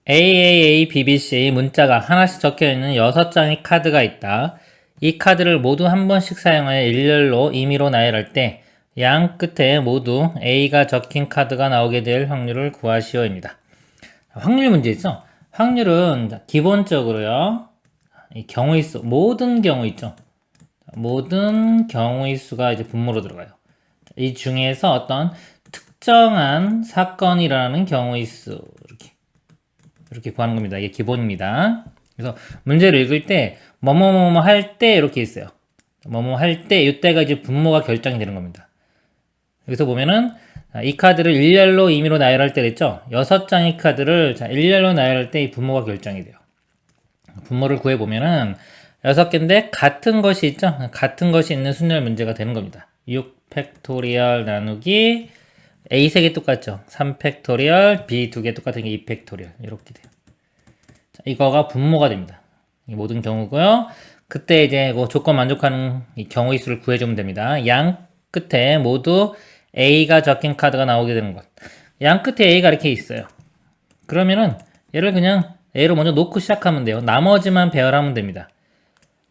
AAA, BBC 문자가 하나씩 적혀있는 6장의 카드가 있다. 이 카드를 모두 한 번씩 사용하여 일렬로 임의로 나열할 때 양 끝에 모두 A가 적힌 카드가 나오게 될 확률을 구하시오입니다. 확률 문제죠. 확률은 기본적으로요. 이 경우의 수, 모든 경우의 있죠. 모든 경우의 수가 이제 분모로 들어가요. 이 중에서 어떤 특정한 사건이 일어나는 경우의 수 이렇게 구하는 겁니다. 이게 기본입니다. 그래서 문제를 읽을 때 뭐뭐뭐뭐 할 때 이렇게 있어요. 뭐뭐 할 때 이때가 이제 분모가 결정이 되는 겁니다. 여기서 보면은 이 카드를 일렬로 임의로 나열할 때 됐죠. 6장의 카드를 일렬로 나열할 때 이 분모가 결정이 돼요. 분모를 구해보면은 6개인데 같은 것이 있죠. 같은 것이 있는 순열 문제가 되는 겁니다. 6 팩토리얼 나누기 A 3개 똑같죠. 3 팩토리얼, B 2개 똑같은 게 2 팩토리얼 이렇게 돼요. 자, 이거가 분모가 됩니다. 이 모든 경우고요. 그때 이제 그 조건 만족하는 이 경우의 수를 구해주면 됩니다. 양 끝에 모두 A가 적힌 카드가 나오게 되는 것. 양 끝에 A가 이렇게 있어요. 그러면은 얘를 그냥 A로 먼저 놓고 시작하면 돼요. 나머지만 배열하면 됩니다.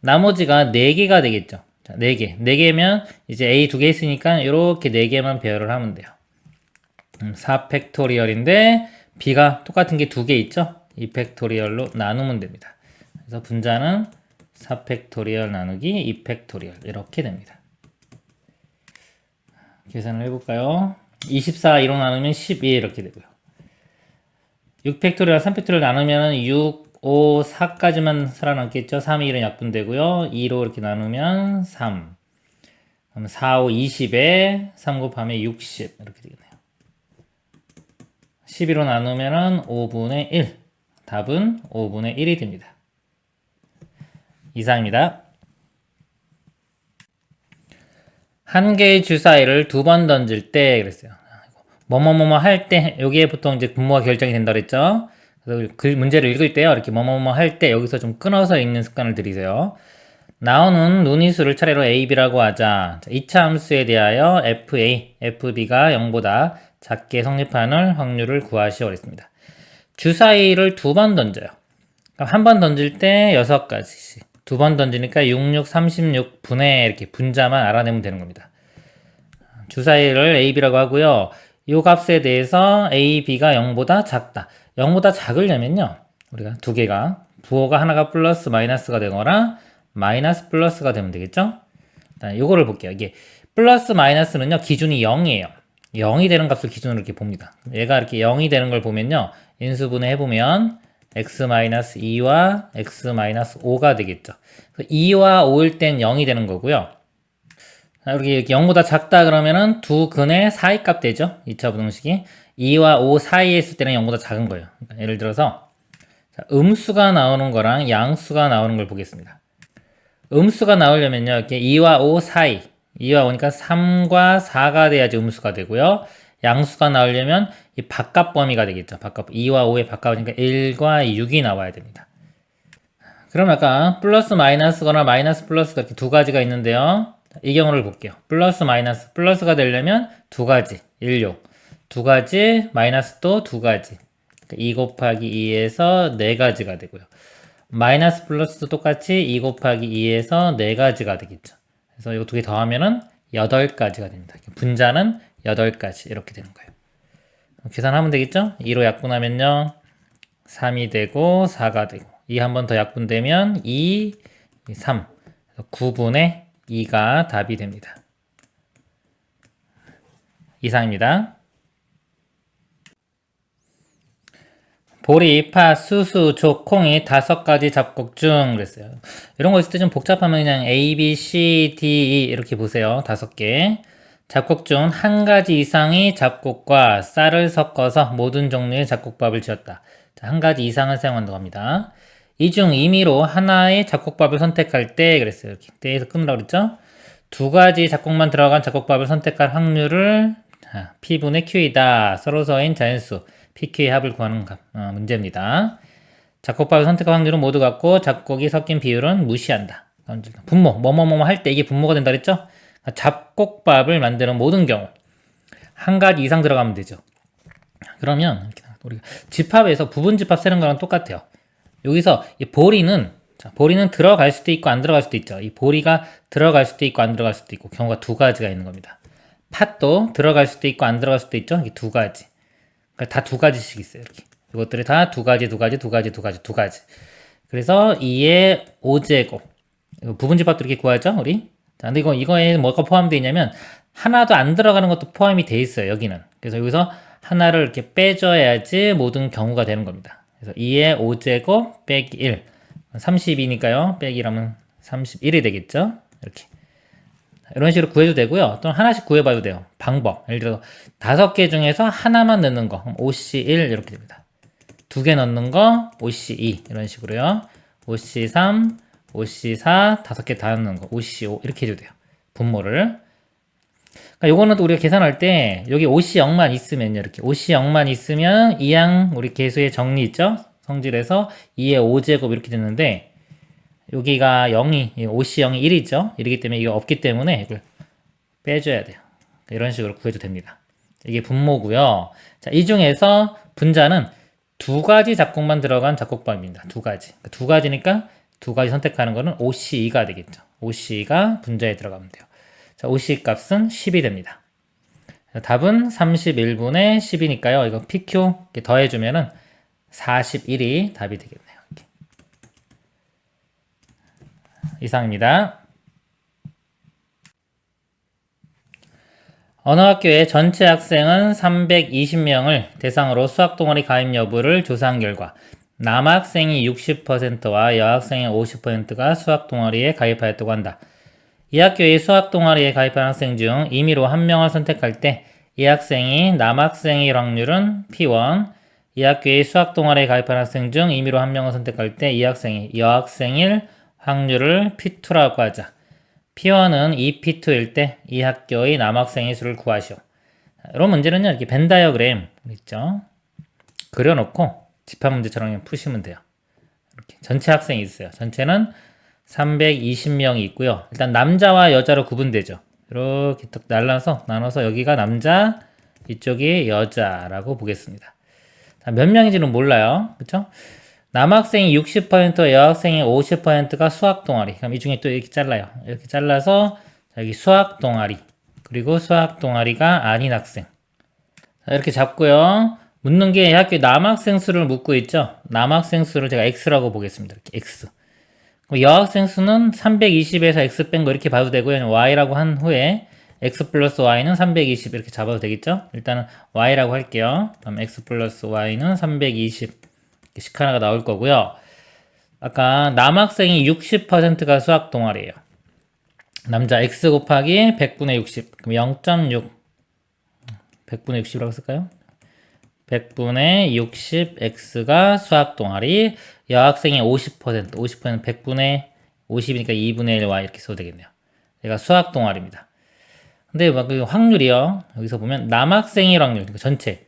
나머지가 4개가 되겠죠. 자, 4개. 4개면 이제 A 2개 있으니까 이렇게 4개만 배열을 하면 돼요. 4 팩토리얼인데 B가 똑같은 게 2개 있죠? 2 팩토리얼로 나누면 됩니다. 그래서 분자는 4 팩토리얼 나누기 2 팩토리얼 이렇게 됩니다. 계산을 해볼까요? 24 2로 나누면 12 이렇게 되고요. 6 팩토리얼 3 팩토리얼 나누면 6, 5, 4까지만 살아남겠죠? 3, 2는 약분되고요. 2로 이렇게 나누면 3. 그럼 4, 5, 20에 3 곱하면 60 이렇게 되겠네요. 12로 나누면 5분의 1. 답은 5분의 1이 됩니다. 이상입니다. 한 개의 주사위를 2번 던질 때 그랬어요. 뭐뭐뭐뭐 할 때 여기에 보통 이제 분모가 결정이 된다 그랬죠. 그래서 그 문제를 읽을 때요. 이렇게 뭐뭐뭐 할 때 여기서 좀 끊어서 읽는 습관을 들이세요. 나오는 눈의수를 차례로 A, B라고 하자. 자, 2차 함수에 대하여 FA, FB가 0보다 작게 성립하는 확률을 구하시오 그랬습니다. 주사위를 2번 던져요. 그럼 한 번 던질 때 6가지씩. 2번 던지니까 66, 36분의 이렇게 분자만 알아내면 되는 겁니다. 주사위를 A, B라고 하고요. 이 값에 대해서 A, B가 0보다 작다. 0보다 작으려면요. 우리가 2개가 부호가 하나가 플러스 마이너스가 되거나 마이너스 플러스가 되면 되겠죠? 요거를 볼게요. 이게 플러스 마이너스는요. 기준이 0이에요. 0이 되는 값을 기준으로 이렇게 봅니다. 얘가 이렇게 0이 되는 걸 보면요. 인수분해 해보면 x-2와 x-5가 되겠죠. 2와 5일 땐 0이 되는 거고요. 이렇게 0보다 작다 그러면은 두 근의 사이 값 되죠. 2차 부등식이 2와 5 사이에 있을 때는 0보다 작은 거예요. 그러니까 예를 들어서 음수가 나오는 거랑 양수가 나오는 걸 보겠습니다. 음수가 나오려면요. 이렇게 2와 5 사이 2와 5니까 3과 4가 돼야지 음수가 되고요. 양수가 나오려면 이 바깥 범위가 되겠죠. 바깥 2와 5의 바깥이니까 1과 6이 나와야 됩니다. 그럼 아까 플러스 마이너스거나 마이너스 플러스가 이렇게 두 가지가 있는데요. 이 경우를 볼게요. 플러스 마이너스 플러스가 되려면 두 가지 1, 6 두 가지 마이너스도 두 가지 2 곱하기 2에서 네 가지가 되고요. 마이너스 플러스도 똑같이 2 곱하기 2에서 네 가지가 되겠죠. 그래서 이거 두 개 더하면은 8가지가 됩니다. 분자는 8가지 이렇게 되는 거예요. 계산하면 되겠죠? 2로 약분하면요. 3이 되고 4가 되고 2 한 번 더 약분되면 2, 3 9분의 2가 답이 됩니다. 이상입니다. 보리, 파, 수수, 족, 콩이 5가지 잡곡 중 그랬어요. 이런 거 있을 때 좀 복잡하면 그냥 A, B, C, D, E 이렇게 보세요. 5개. 잡곡 중 한 가지 이상의 잡곡과 쌀을 섞어서 모든 종류의 잡곡밥을 지었다. 자, 한 가지 이상을 사용한다고 합니다. 이 중 임의로 하나의 잡곡밥을 선택할 때 그랬어요. 이렇게 때에서 끊으라고 그랬죠? 두 가지 잡곡만 들어간 잡곡밥을 선택할 확률을 P분의 Q이다. 서로서인 자연수 PQ의 합을 구하는 문제입니다. 잡곡밥을 선택할 확률은 모두 같고 잡곡이 섞인 비율은 무시한다. 분모, 뭐뭐뭐 할 때 이게 분모가 된다 그랬죠? 잡곡밥을 만드는 모든 경우 한 가지 이상 들어가면 되죠. 그러면 우리 집합에서 부분 집합 세는 거랑 똑같아요. 여기서 이 보리는 자, 보리는 들어갈 수도 있고 안 들어갈 수도 있죠. 이 보리가 들어갈 수도 있고 안 들어갈 수도 있고 경우가 두 가지가 있는 겁니다. 팥도 들어갈 수도 있고 안 들어갈 수도 있죠. 이게 두 가지. 그러니까 다 두 가지씩 있어요. 이렇게. 이것들이 다 두 가지, 두 가지, 두 가지, 두 가지, 두 가지. 그래서 2의 5제곱. 부분 집합도 이렇게 구하죠, 우리? 자, 근데 이거에 뭐가 포함되어 있냐면 하나도 안 들어가는 것도 포함이 돼 있어요, 여기는. 그래서 여기서 하나를 이렇게 빼줘야지 모든 경우가 되는 겁니다. 그래서 2의 5제곱 빼기 1. 32니까요. 빼기 1하면 31이 되겠죠? 이렇게. 이런 식으로 구해도 되고요. 또는 하나씩 구해봐도 돼요. 방법. 예를 들어서 5개 중에서 하나만 넣는 거. 5C1 이렇게 됩니다. 2개 넣는 거 5C2 이런 식으로요. 5C3, 5C4, 5개 다 넣는 거 5C5 이렇게 해도 돼요. 분모를. 그러니까 요거는 또 우리가 계산할 때 여기 5C0만 있으면요. 이렇게 5C0만 있으면 이항 우리 계수의 정리 있죠? 성질에서 2의 5제곱 이렇게 됐는데 여기가 0이 5C0이 1이죠. 이러기 때문에 이게 없기 때문에 이걸 빼줘야 돼요. 이런 식으로 구해도 됩니다. 이게 분모고요. 자, 이 중에서 분자는 두 가지 작곡만 들어간 작곡법입니다. 두 가지. 두 가지니까 두 가지 선택하는 거는 OC2가 되겠죠. OC2가 분자에 들어가면 돼요. 자, OC 값은 10이 됩니다. 자, 답은 31분의 10이니까요. 이거 PQ 이렇게 더해주면은 41이 답이 되겠네요. 이렇게. 이상입니다. 어느 학교의 전체 학생은 320명을 대상으로 수학 동아리 가입 여부를 조사한 결과 남학생이 60%와 여학생의 50%가 수학 동아리에 가입하였다고 한다. 이 학교의 수학 동아리에 가입한 학생 중 임의로 한 명을 선택할 때 이 학생이 남학생일 확률은 P1, 이 학교의 수학 동아리에 가입한 학생 중 임의로 한 명을 선택할 때 이 학생이 여학생일 확률을 P2라고 하자. P1은 2P2일 때 이 학교의 남학생의 수를 구하시오. 이런 문제는요, 이렇게 벤 다이어그램 있죠? 그려놓고 집합 문제처럼 푸시면 돼요. 이렇게 전체 학생이 있어요. 전체는 320명이 있고요. 일단 남자와 여자로 구분되죠. 이렇게 딱 나눠서 여기가 남자, 이쪽이 여자라고 보겠습니다. 몇 명인지는 몰라요. 그쵸? 남학생이 60%, 여학생이 50%가 수학 동아리. 그럼 이 중에 또 이렇게 잘라요. 이렇게 잘라서 여기 수학 동아리. 그리고 수학 동아리가 아닌 학생. 자, 이렇게 잡고요. 묻는 게 학교 남학생 수를 묻고 있죠. 남학생 수를 제가 X라고 보겠습니다. 이렇게 X. 여학생 수는 320에서 X 뺀 거 이렇게 봐도 되고요. Y라고 한 후에 X 플러스 Y는 320 이렇게 잡아도 되겠죠. 일단은 Y라고 할게요. 그럼 X 플러스 Y는 320 식 하나가 나올 거고요. 아까 남학생이 60%가 수학 동아리예요. 남자 X 곱하기 100분의 60 그럼 0.6 100분의 60이라고 쓸까요? 100분의 60x가 수학 동아리, 여학생이 50%, 50%는 100분의 50이니까 2분의 1y 이렇게 써도 되겠네요. 얘가 수학 동아리입니다. 근데 막 그 확률이요. 여기서 보면 남학생일 확률, 그러니까 전체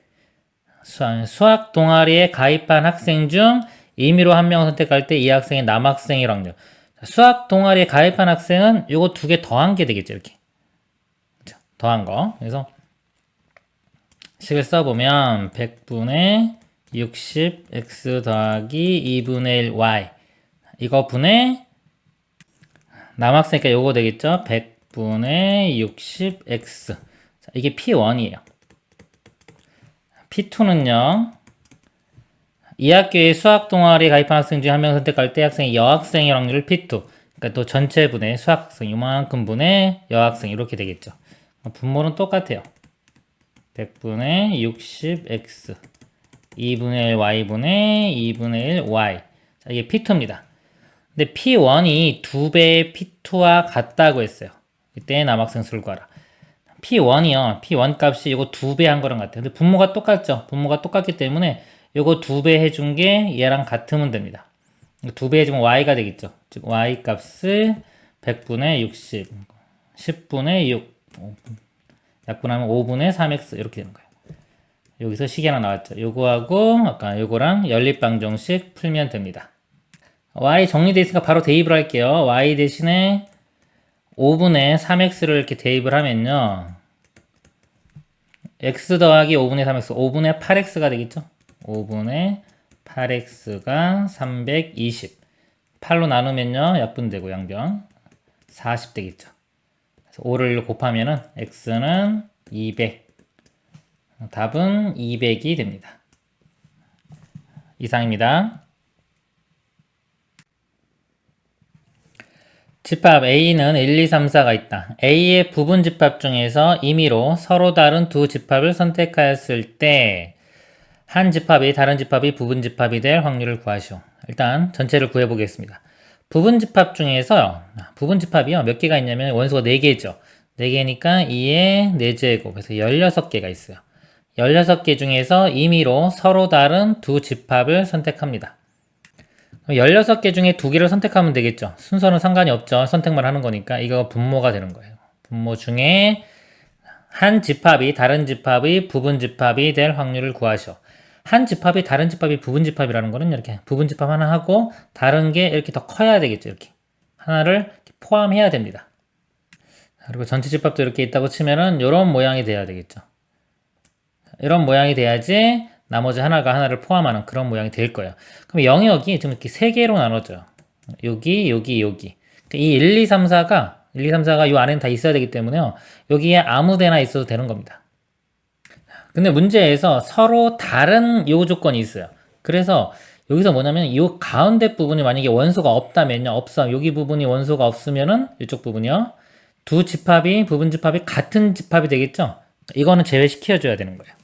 수학 동아리에 가입한 학생 중 임의로 한 명을 선택할 때 이 학생이 남학생일 확률. 수학 동아리에 가입한 학생은 요거 두 개 더한 게 되겠죠, 이렇게. 그렇죠? 더한 거. 그래서 식을 써보면 100분의 60x 더하기 2분의 1y 이거 분의 남학생이니까 요거 되겠죠? 100분의 60x 자, 이게 P1이에요. P2는요. 이 학교의 수학 동아리에 가입한 학생 중 한 명 선택할 때 학생이 여학생의 확률을 P2 그러니까 또 전체 분의 수학생 요만큼 분의 여학생 이렇게 되겠죠. 분모는 똑같아요. 100분의 60x 2분의 1 y분의 2분의 1 y 자, 이게 P2입니다. 근데 P1이 2배의 P2와 같다고 했어요. 이때 남학생 수를 구하라. P1이요. P1 값이 이거 2배 한 거랑 같아요. 근데 분모가 똑같죠. 분모가 똑같기 때문에 이거 2배 해준 게 얘랑 같으면 됩니다. 2배 해주면 y가 되겠죠. 즉 y 값을 100분의 60 10분의 6 약분하면 5분의 3x 이렇게 되는 거예요. 여기서 식이 하나 나왔죠. 요거하고 아까 요거랑 연립방정식 풀면 됩니다. y 정리되어 있으니까 바로 대입을 할게요. y 대신에 5분의 3x를 이렇게 대입을 하면요. x 더하기 5분의 3x 5분의 8x가 되겠죠. 5분의 8x가 320. 8로 나누면요, 약분되고 양변 40 되겠죠. 그래서 5를 곱하면은 x는 200. 답은 200이 됩니다. 이상입니다. 집합 A는 1, 2, 3, 4가 있다. A의 부분 집합 중에서 임의로 서로 다른 두 집합을 선택하였을 때 한 집합이 다른 집합이 부분 집합이 될 확률을 구하시오. 일단 전체를 구해보겠습니다. 부분 집합 중에서요. 부분 집합이요. 몇 개가 있냐면 원소가 4개죠. 4개니까 2의 4제곱. 그래서 16개가 있어요. 16개 중에서 임의로 서로 다른 두 집합을 선택합니다. 16개 중에 2개를 선택하면 되겠죠. 순서는 상관이 없죠. 선택만 하는 거니까 이거 분모가 되는 거예요. 분모 중에 한 집합이 다른 집합의 부분 집합이 될 확률을 구하시오. 한 집합이 다른 집합이 부분 집합이라는 거는 이렇게 부분 집합 하나 하고 다른 게 이렇게 더 커야 되겠죠. 이렇게 하나를 포함해야 됩니다. 그리고 전체 집합도 이렇게 있다고 치면은 이런 모양이 돼야 되겠죠. 이런 모양이 돼야지 나머지 하나가 하나를 포함하는 그런 모양이 될 거예요. 그럼 영역이 좀 이렇게 3개로 나눠져요. 여기, 여기, 여기. 이 1, 2, 3, 4가 이 안에는 다 있어야 되기 때문에요. 여기에 아무 데나 있어도 되는 겁니다. 근데 문제에서 서로 다른 요 조건이 있어요. 그래서 여기서 뭐냐면 이 가운데 부분이 만약에 원소가 없다면요. 없어. 여기 부분이 원소가 없으면은 이쪽 부분이요. 두 집합이 부분 집합이 같은 집합이 되겠죠. 이거는 제외시켜줘야 되는 거예요.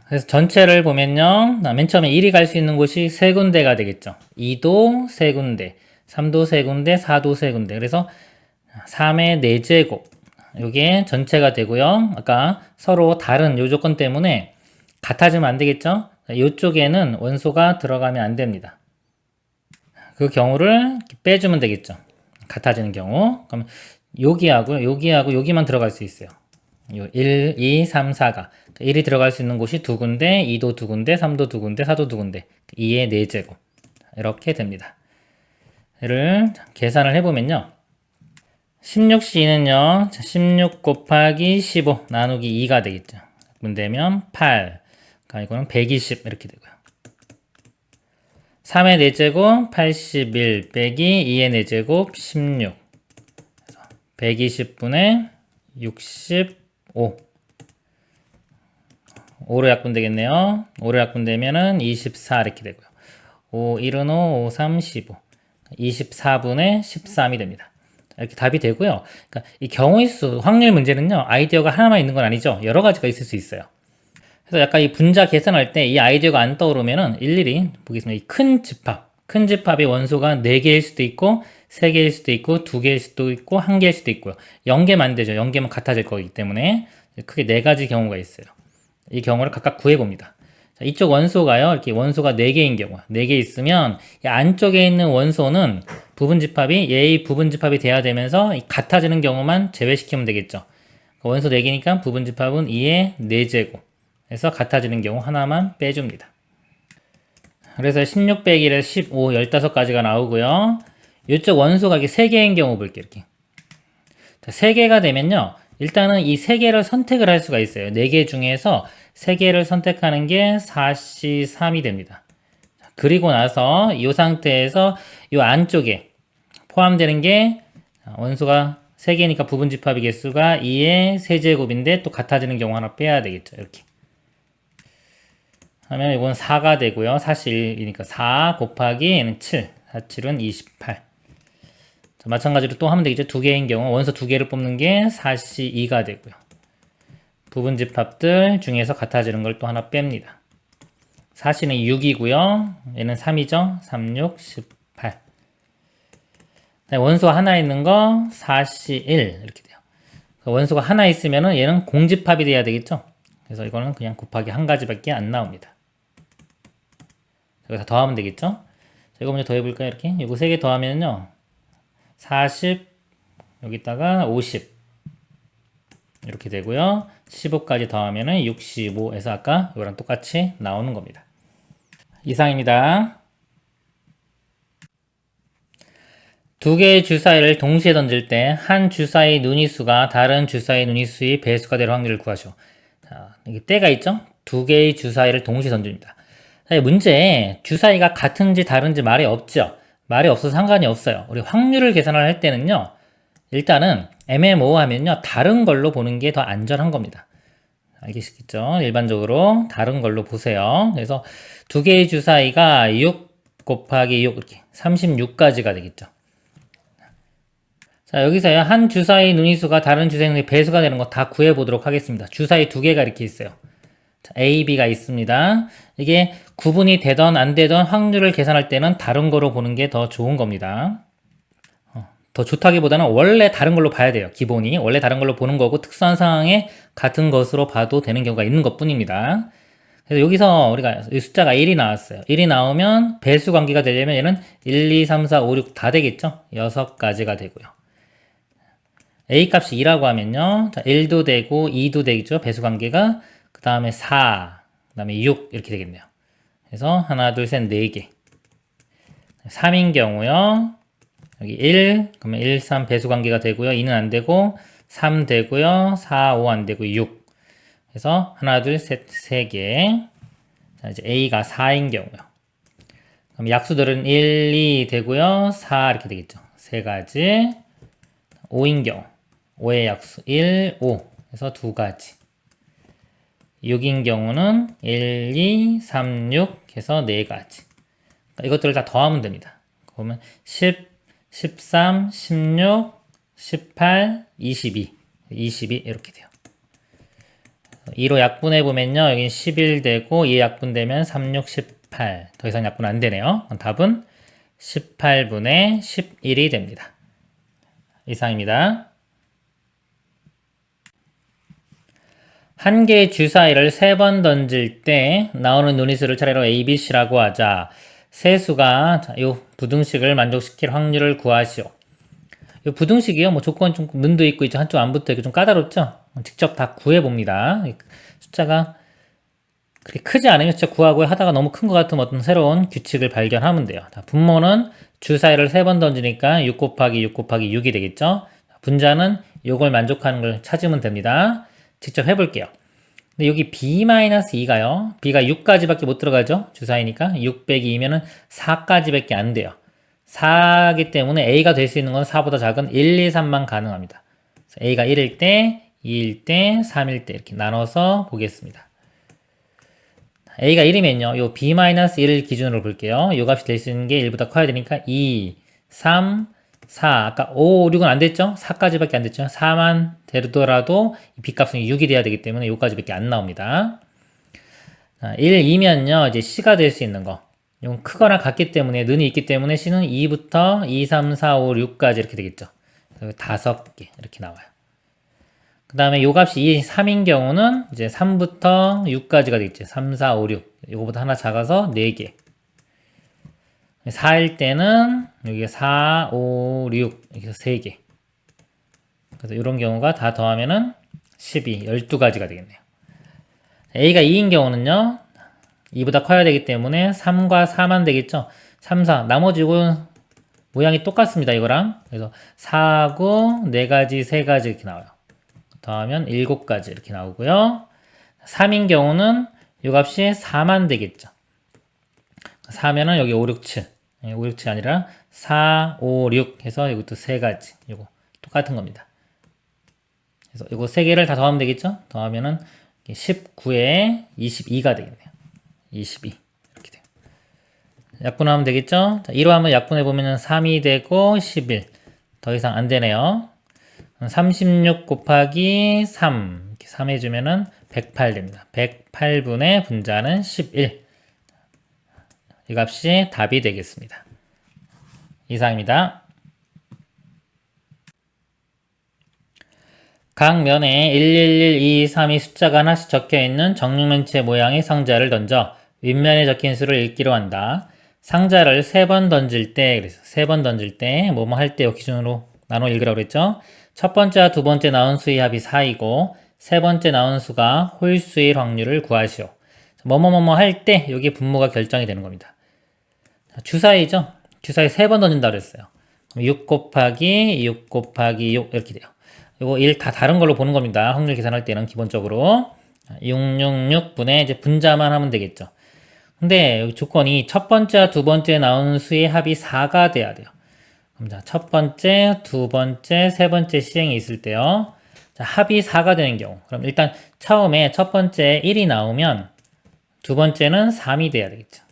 그래서 전체를 보면요. 맨 처음에 1이 갈 수 있는 곳이 3군데가 되겠죠. 2도 3군데, 3도 3군데, 4도 3군데. 그래서 3의 4제곱. 이게 전체가 되고요. 아까 서로 다른 요 조건 때문에 같아지면 안 되겠죠? 이쪽에는 원소가 들어가면 안 됩니다. 그 경우를 빼주면 되겠죠. 같아지는 경우. 그럼 여기하고 여기만 들어갈 수 있어요. 요 1, 2, 3, 4가 1이 들어갈 수 있는 곳이 2군데, 2도 2군데, 3도 2군데, 4도 2군데 2의 4제곱 이렇게 됩니다. 얘를 계산을 해보면요. 16C는요, 16 곱하기 15 나누기 2가 되겠죠. 문되면 8. 그러니까 이거는 120 이렇게 되고요. 3의 4제곱 81 빼기 2의 4제곱 16. 120분의 65. 5로 약분되겠네요. 5로 약분되면은 24 이렇게 되고요. 5, 1은 5, 5, 3, 15. 24분의 13이 됩니다. 이렇게 답이 되고요. 그러니까 이 경우의 확률 문제는요, 아이디어가 하나만 있는 건 아니죠. 여러 가지가 있을 수 있어요. 그래서 약간 이 분자 계산할 때 이 아이디어가 안 떠오르면은 일일이 보겠습니다. 이 큰 집합의 원소가 4개일 수도 있고, 3개일 수도 있고, 2개일 수도 있고, 1개일 수도 있고요. 0개만 되죠. 0개만 같아질 거기 때문에 크게 4가지 경우가 있어요. 이 경우를 각각 구해봅니다. 자, 이쪽 원소가요, 이렇게 원소가 4개인 경우, 4개 있으면 이 안쪽에 있는 원소는 부분집합이 얘의 부분집합이 돼야 되면서 같아지는 경우만 제외시키면 되겠죠. 원소 4개니까 부분집합은 2의 4제곱 해서 같아지는 경우 하나만 빼줍니다. 그래서 16 빼기 1에 15, 15가지가 나오고요. 이쪽 원소가 이렇게 3개인 경우 볼게요. 이렇게. 자, 3개가 되면요. 일단은 이 3개를 선택을 할 수가 있어요. 4개 중에서 3개를 선택하는 게 4C3이 됩니다. 그리고 나서 이 상태에서 이 안쪽에 포함되는 게 원소가 3개니까 부분집합의 개수가 2의 세제곱인데 또 같아지는 경우 하나 빼야 되겠죠. 이렇게. 하면 이건 4가 되고요. 41이니까 4 곱하기 얘는 7. 4, 7은 28. 자, 마찬가지로 또 하면 되겠죠. 2개인 경우 원소 2개를 뽑는 게 4C2가 되고요. 부분집합들 중에서 같아지는 걸 또 하나 뺍니다. 4C는 6이고요. 얘는 3이죠. 3, 6, 18. 원소 하나 있는 거 4C1 이렇게 돼요. 원소가 하나 있으면은 얘는 공집합이 돼야 되겠죠. 그래서 이거는 그냥 곱하기 한 가지밖에 안 나옵니다. 여기서 더하면 되겠죠. 자, 이거 먼저 더해볼까요? 이렇게 이거 3개 더하면요 40 여기다가 50 이렇게 되고요. 15까지 더하면은 65에서 아까 이거랑 똑같이 나오는 겁니다. 이상입니다. 두 개의 주사위를 동시에 던질 때 한 주사위 눈위수가 다른 주사위 눈위수의 배수가 될 확률을 구하시오. 자, 여기 때가 있죠? 두 개의 주사위를 동시에 던집니다. 문제에 주사위가 같은지 다른지 말이 없죠. 말이 없어서 상관이 없어요. 우리 확률을 계산을 할 때는요. 일단은 애매모호하면요. 다른 걸로 보는 게 더 안전한 겁니다. 알겠죠? 일반적으로 다른 걸로 보세요. 그래서 두 개의 주사위가 6 곱하기 6 이렇게 36가지가 되겠죠. 자, 여기서요. 한 주사위 눈위수가 다른 주사위 배수가 되는 거 다 구해보도록 하겠습니다. 주사위 두 개가 이렇게 있어요. 자, A, B가 있습니다. 이게 구분이 되던 안 되던 확률을 계산할 때는 다른 거로 보는 게 더 좋은 겁니다. 더 좋다기보다는 원래 다른 걸로 봐야 돼요. 기본이 원래 다른 걸로 보는 거고 특수한 상황에 같은 것으로 봐도 되는 경우가 있는 것 뿐입니다. 그래서 여기서 우리가 이 숫자가 1이 나왔어요. 1이 나오면 배수 관계가 되려면 얘는 1, 2, 3, 4, 5, 6 다 되겠죠? 6가지가 되고요. A 값이 2라고 하면요. 자, 1도 되고 2도 되겠죠? 배수 관계가. 그 다음에 4, 그 다음에 6 이렇게 되겠네요. 그래서 하나, 둘, 셋, 4개. 3인 경우요. 여기 1, 그러면 1, 3 배수 관계가 되고요. 2는 안 되고 3 되고요. 4, 5 안 되고 6. 그래서 하나, 둘, 셋, 3개. 자, 이제 A가 4인 경우요. 그럼 약수들은 1, 2 되고요. 4 이렇게 되겠죠. 3가지. 5인 경우. 5의 약수 1, 5. 그래서 2가지. 6인 경우는 1, 2, 3, 6 해서 4가지. 그러니까 이것들을 다 더하면 됩니다. 그러면 10, 13, 16, 18, 22. 22 이렇게 돼요. 2로 약분해 보면요. 여기 11 되고 2 약분되면 3, 6, 18. 더 이상 약분 안 되네요. 답은 18분의 11이 됩니다. 이상입니다. 한 개의 주사위를 3번 던질 때 나오는 눈위수를 차례로 A, B, C라고 하자. 세수가 이 부등식을 만족시킬 확률을 구하시오. 이 부등식이요. 뭐 조건 좀 는도 있고 있죠. 한쪽 안 붙어 있고 좀 까다롭죠. 직접 다 구해봅니다. 숫자가 그렇게 크지 않으면 진짜 구하고 하다가 너무 큰 것 같으면 어떤 새로운 규칙을 발견하면 돼요. 분모는 주사위를 3번 던지니까 6 곱하기 6 곱하기 6이 되겠죠. 분자는 이걸 만족하는 걸 찾으면 됩니다. 직접 해볼게요. 근데 여기 B-2가요. B가 6까지밖에 못 들어가죠. 주사위니까 6 빼기 2면은 4까지밖에 안 돼요. 4기 때문에 A가 될 수 있는 건 4보다 작은 1, 2, 3만 가능합니다. A가 1일 때, 2일 때, 3일 때 이렇게 나눠서 보겠습니다. A가 1이면요. 요 B-1 기준으로 볼게요. 요 값이 될 수 있는 게 1보다 커야 되니까 2, 3, 4. 아까 5, 6은 안 됐죠? 4까지밖에 안 됐죠? 4만 되더라도 B값은 6이 돼야 되기 때문에 요까지밖에 안 나옵니다. 1, 2면요. 이제 C가 될 수 있는 거. 이건 크거나 같기 때문에 는이 있기 때문에 C는 2부터 2, 3, 4, 5, 6까지 이렇게 되겠죠. 5개 이렇게 나와요. 그 다음에 요 값이 2, 3인 경우는 이제 3부터 6까지가 되겠죠. 3, 4, 5, 6. 요거보다 하나 작아서 4개. 4일 때는 여기가 4, 5, 6 이렇게 해서 3개. 그래서 이런 경우가 다 더하면은 12, 12가지가 되겠네요. A가 2인 경우는요. 2보다 커야 되기 때문에 3과 4만 되겠죠. 3, 4. 나머지 이건 모양이 똑같습니다. 이거랑. 그래서 4하고 4가지, 3가지 이렇게 나와요. 더하면 7가지 이렇게 나오고요. 3인 경우는 이 값이 4만 되겠죠. 4면은 여기 5, 6, 7. 5, 6, 7 아니라 4, 5, 6 해서 이것도 3가지. 이거 똑같은 겁니다. 그래서 이거 3개를 다 더하면 되겠죠? 더하면은 19에 22가 되겠네요. 22. 이렇게 돼요. 약분하면 되겠죠? 자, 2로 한번 약분해 보면은 3이 되고 11. 더 이상 안 되네요. 36 곱하기 3. 이렇게 3 해주면은 108 됩니다. 108분의 분자는 11. 이 값이 답이 되겠습니다. 이상입니다. 각 면에 111, 2, 3이 숫자가 하나씩 적혀있는 정육면체 모양의 상자를 던져 윗면에 적힌 수를 읽기로 한다. 상자를 3번 던질 때, 그래서 3번 던질 때, 뭐뭐 할 때 기준으로 나눠 읽으라고 그랬죠. 첫 번째와 두 번째 나온 수의 합이 4이고, 세 번째 나온 수가 홀수일 확률을 구하시오. 뭐뭐뭐뭐 할 때, 여기 분모가 결정이 되는 겁니다. 주사위죠? 주사위 3번 던진다고 그랬어요. 6 곱하기 6 곱하기 6 이렇게 돼요. 이거 1 다 다른 걸로 보는 겁니다. 확률 계산할 때는 기본적으로 666분의 이제 분자만 하면 되겠죠. 근데 여기 조건이 첫 번째와 두 번째 나오는 수의 합이 4가 돼야 돼요. 그럼 자, 첫 번째, 두 번째, 세 번째 시행이 있을 때요. 자, 합이 4가 되는 경우. 그럼 일단 처음에 첫 번째 1이 나오면 두 번째는 3이 돼야 되겠죠.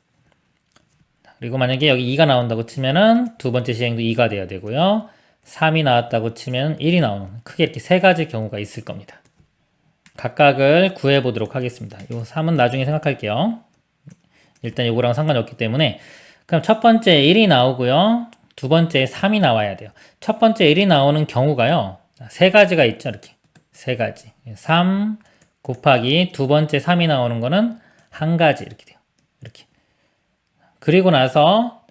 그리고 만약에 여기 2가 나온다고 치면은 두 번째 시행도 2가 돼야 되고요. 3이 나왔다고 치면 1이 나오는 크게 이렇게 세 가지 경우가 있을 겁니다. 각각을 구해 보도록 하겠습니다. 요 3은 나중에 생각할게요. 일단 요거랑 상관이 없기 때문에 그럼 첫 번째 1이 나오고요. 두 번째 3이 나와야 돼요. 첫 번째 1이 나오는 경우가요. 세 가지가 있죠. 이렇게 세 가지. 3 곱하기 두 번째 3이 나오는 거는 한 가지 이렇게 돼요. 이렇게. 그리고 나서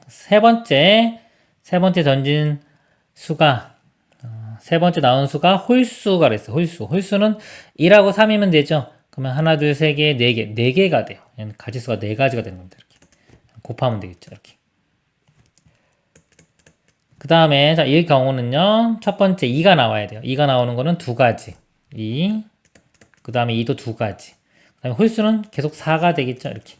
세 번째 던진 수가 세 번째 나온 수가 홀수가 그랬어요. 홀수는 1하고 3이면 되죠. 그러면 하나, 둘, 세 개, 네 개, 네 개가 돼요. 가지수가 네 가지가 되는 겁니다. 이렇게 곱하면 되겠죠. 이렇게. 그 다음에 이 경우는요. 첫 번째 2가 나와야 돼요. 2가 나오는 거는 두 가지. 2. 그 다음에 2도 두 가지. 그 다음에 홀수는 계속 4가 되겠죠. 이렇게.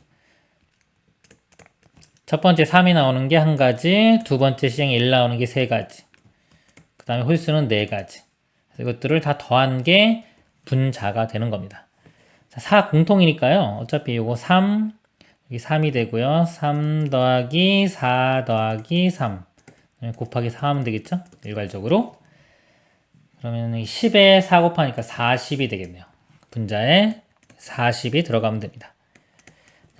첫 번째 3이 나오는 게 한 가지, 두 번째 시행 1 나오는 게 세 가지. 그 다음에 홀수는 네 가지. 이것들을 다 더한 게 분자가 되는 겁니다. 자, 4 공통이니까요. 어차피 요거 3, 여기 3이 되고요. 3 더하기 4 더하기 3 곱하기 4 하면 되겠죠? 일괄적으로. 그러면 10에 4 곱하니까 40이 되겠네요. 분자에 40이 들어가면 됩니다.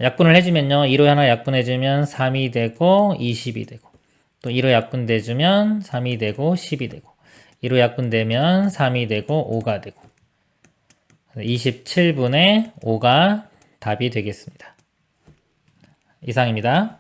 약분을 해주면요. 1호 하나 약분해주면 3이 되고 20이 되고 또 1호 약분돼주면 3이 되고 10이 되고 1호 약분되면 3이 되고 5가 되고 27분의 5가 답이 되겠습니다. 이상입니다.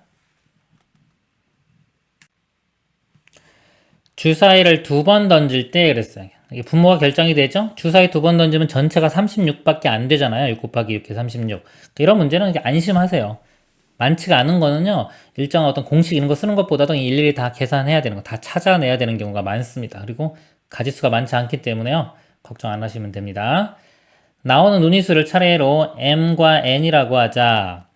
주사위를 두 번 던질 때 그랬어요. 이게 분모가 결정이 되죠? 주사위 두 번 던지면 전체가 36밖에 안 되잖아요. 6 곱하기 6해 36. 이런 문제는 안심하세요. 많지가 않은 거는요. 일정한 어떤 공식 이런 거 쓰는 것보다도 일일이 다 계산해야 되는 거, 다 찾아내야 되는 경우가 많습니다. 그리고 가지수가 많지 않기 때문에요. 걱정 안 하시면 됩니다. 나오는 운위수를 차례로 m과 n이라고 하자.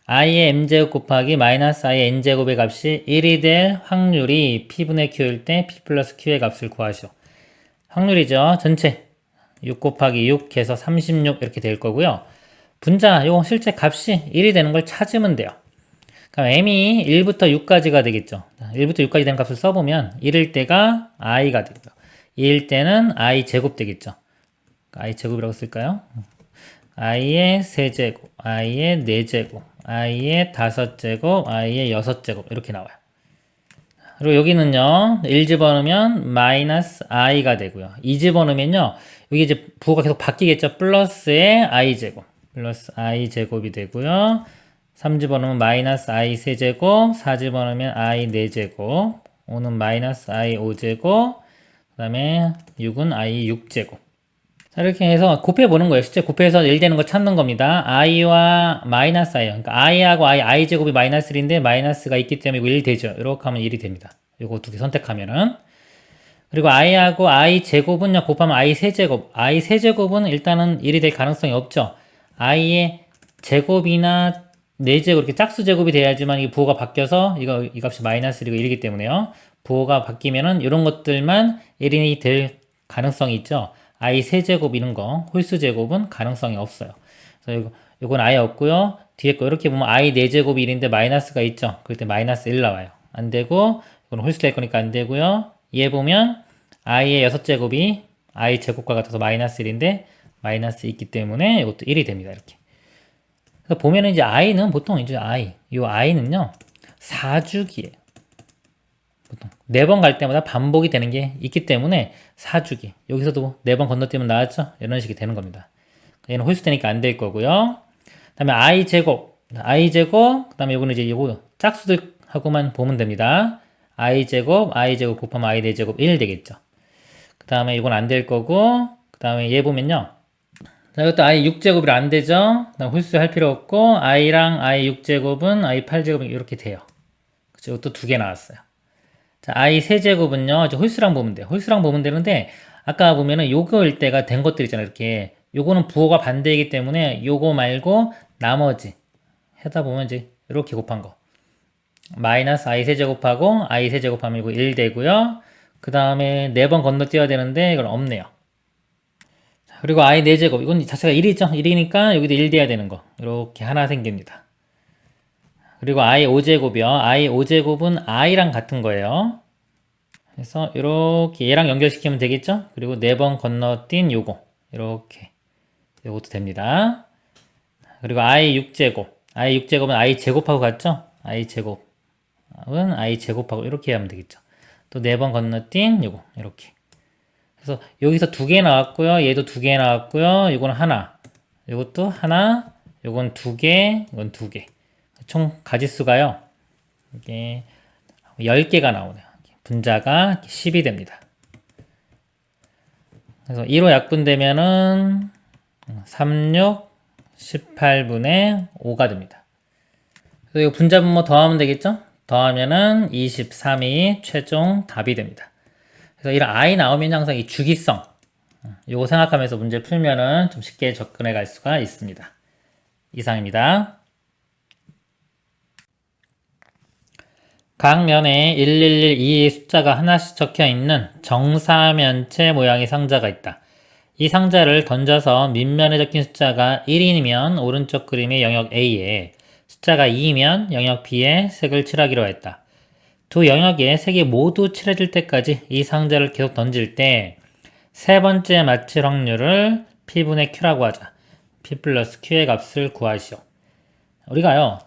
i의 m제곱 곱하기 마이너스 i의 n제곱의 값이 1이 될 확률이 p분의 q일 때 p 플러스 q의 값을 구하시오. 확률이죠. 전체 6 곱하기 6 해서 36 이렇게 될 거고요. 분자, 요거 실제 값이 1이 되는 걸 찾으면 돼요. 그럼 m이 1부터 6까지가 되겠죠. 1부터 6까지 되는 값을 써보면 1일 때가 i가 되고요. 2일 때는 i 제곱 되겠죠. i 제곱이라고 쓸까요? i의 세제곱, i의 4제곱, i의 5제곱, i의 6제곱 이렇게 나와요. 그리고 여기는요. 1 집어넣으면 마이너스 i가 되고요. 2 집어넣으면요. 여기 이제 부호가 계속 바뀌겠죠. 플러스의 i제곱, 플러스 i제곱이 되고요. 3 집어넣으면 마이너스 i 세제곱, 4 집어넣으면 i 4제곱, 5는 마이너스 i 5제곱, 그 다음에 6은 i 6제곱. 자, 이렇게 해서 곱해보는 거예요. 실제 곱해서 1 되는 거 찾는 겁니다. i와 마이너스 i. 그러니까 i하고 i 제곱이 마이너스 1인데 마이너스가 있기 때문에 이거 1 되죠. 이렇게 하면 1이 됩니다. 요거 두 개 선택하면은. 그리고 i하고 i 제곱은요, 곱하면 i 세제곱. i 세제곱은 일단은 1이 될 가능성이 없죠. i의 제곱이나 4제곱, 이렇게 짝수 제곱이 돼야지만 이 부호가 바뀌어서 이 값이 마이너스 1이고 1이기 때문에요. 부호가 바뀌면은 이런 것들만 1이 될 가능성이 있죠. i 세제곱 이런 거, 홀수 제곱은 가능성이 없어요. 그래서 요건 아예 없고요. 뒤에 거 이렇게 보면 i 4제곱이 1인데 마이너스가 있죠. 그럴 때 마이너스 1 나와요. 안 되고, 이건 홀수 될 거니까 안 되고요. 얘 보면 i의 6제곱이 i 제곱과 같아서 마이너스 1인데 마이너스 있기 때문에 이것도 1이 됩니다. 이렇게. 그래서 보면은 이제 i는 보통 이제 요 i는요, 4주기예요. 보통 4번 갈 때마다 반복이 되는 게 있기 때문에 4주기. 여기서도 4번 건너뛰면 나왔죠? 이런 식이 되는 겁니다. 얘는 홀수되니까 안 될 거고요. 그 다음에 i제곱, 그 다음에 요거는 이제 요거 짝수들하고만 보면 됩니다. i제곱 곱하면 i 4제곱 1 되겠죠. 그 다음에 이건 안 될 거고, 그 다음에 얘 보면요. 자, 이것도 i 6제곱이 안 되죠? 그 다음 홀수 할 필요 없고, i랑 i 6제곱은 i 8제곱이 이렇게 돼요. 그쵸? 이것도 두 개 나왔어요. 자, i 세제곱은요, 이제 홀수랑 보면 돼요. 홀수랑 보면 되는데, 아까 보면은 요거일 때가 된 것들 있잖아요. 이렇게. 요거는 부호가 반대이기 때문에 요거 말고 나머지 하다 보면 이제 이렇게 곱한 거. 마이너스 i 세제곱하고 i 세제곱하면 이거 1 되고요. 그 다음에 4번 건너뛰어야 되는데 이건 없네요. 그리고 i 4제곱 이건 자체가 1이죠. 1이니까 여기도 1 돼야 되는 거. 이렇게 하나 생깁니다. 그리고 i 5제곱이요. i 5제곱은 i랑 같은 거예요. 그래서 이렇게 얘랑 연결시키면 되겠죠. 그리고 4번 건너뛴 요거 이렇게 요것도 됩니다. 그리고 i 6제곱 i 6제곱은 i 제곱하고 같죠. i 제곱은 i 제곱하고 이렇게 하면 되겠죠. 또 4번 건너뛴 요거 이렇게. 그래서 여기서 2개 나왔고요. 얘도 2개 나왔고요. 이거는 하나, 이것도 하나, 이건 2개, 이건 2개. 총 가지수가요. 이게 10개가 나오네요. 분자가 10이 됩니다. 그래서 2로 약분되면은 36, 18분의 5가 됩니다. 그래서 이거 분자 분모 더하면 되겠죠? 더하면은 23이 최종 답이 됩니다. 그래서 이런 i 나오면 항상 이 주기성 요거 생각하면서 문제 풀면은 좀 쉽게 접근해 갈 수가 있습니다. 이상입니다. 각 면에 1112의 숫자가 하나씩 적혀 있는 정사면체 모양의 상자가 있다. 이 상자를 던져서 밑면에 적힌 숫자가 1이면 오른쪽 그림의 영역 A에 숫자가 2이면 영역 B에 색을 칠하기로 했다. 두 영역에 색이 모두 칠해질 때까지 이 상자를 계속 던질 때 세 번째 맞힐 확률을 P분의 Q라고 하자. P 플러스 Q의 값을 구하시오. 우리가요,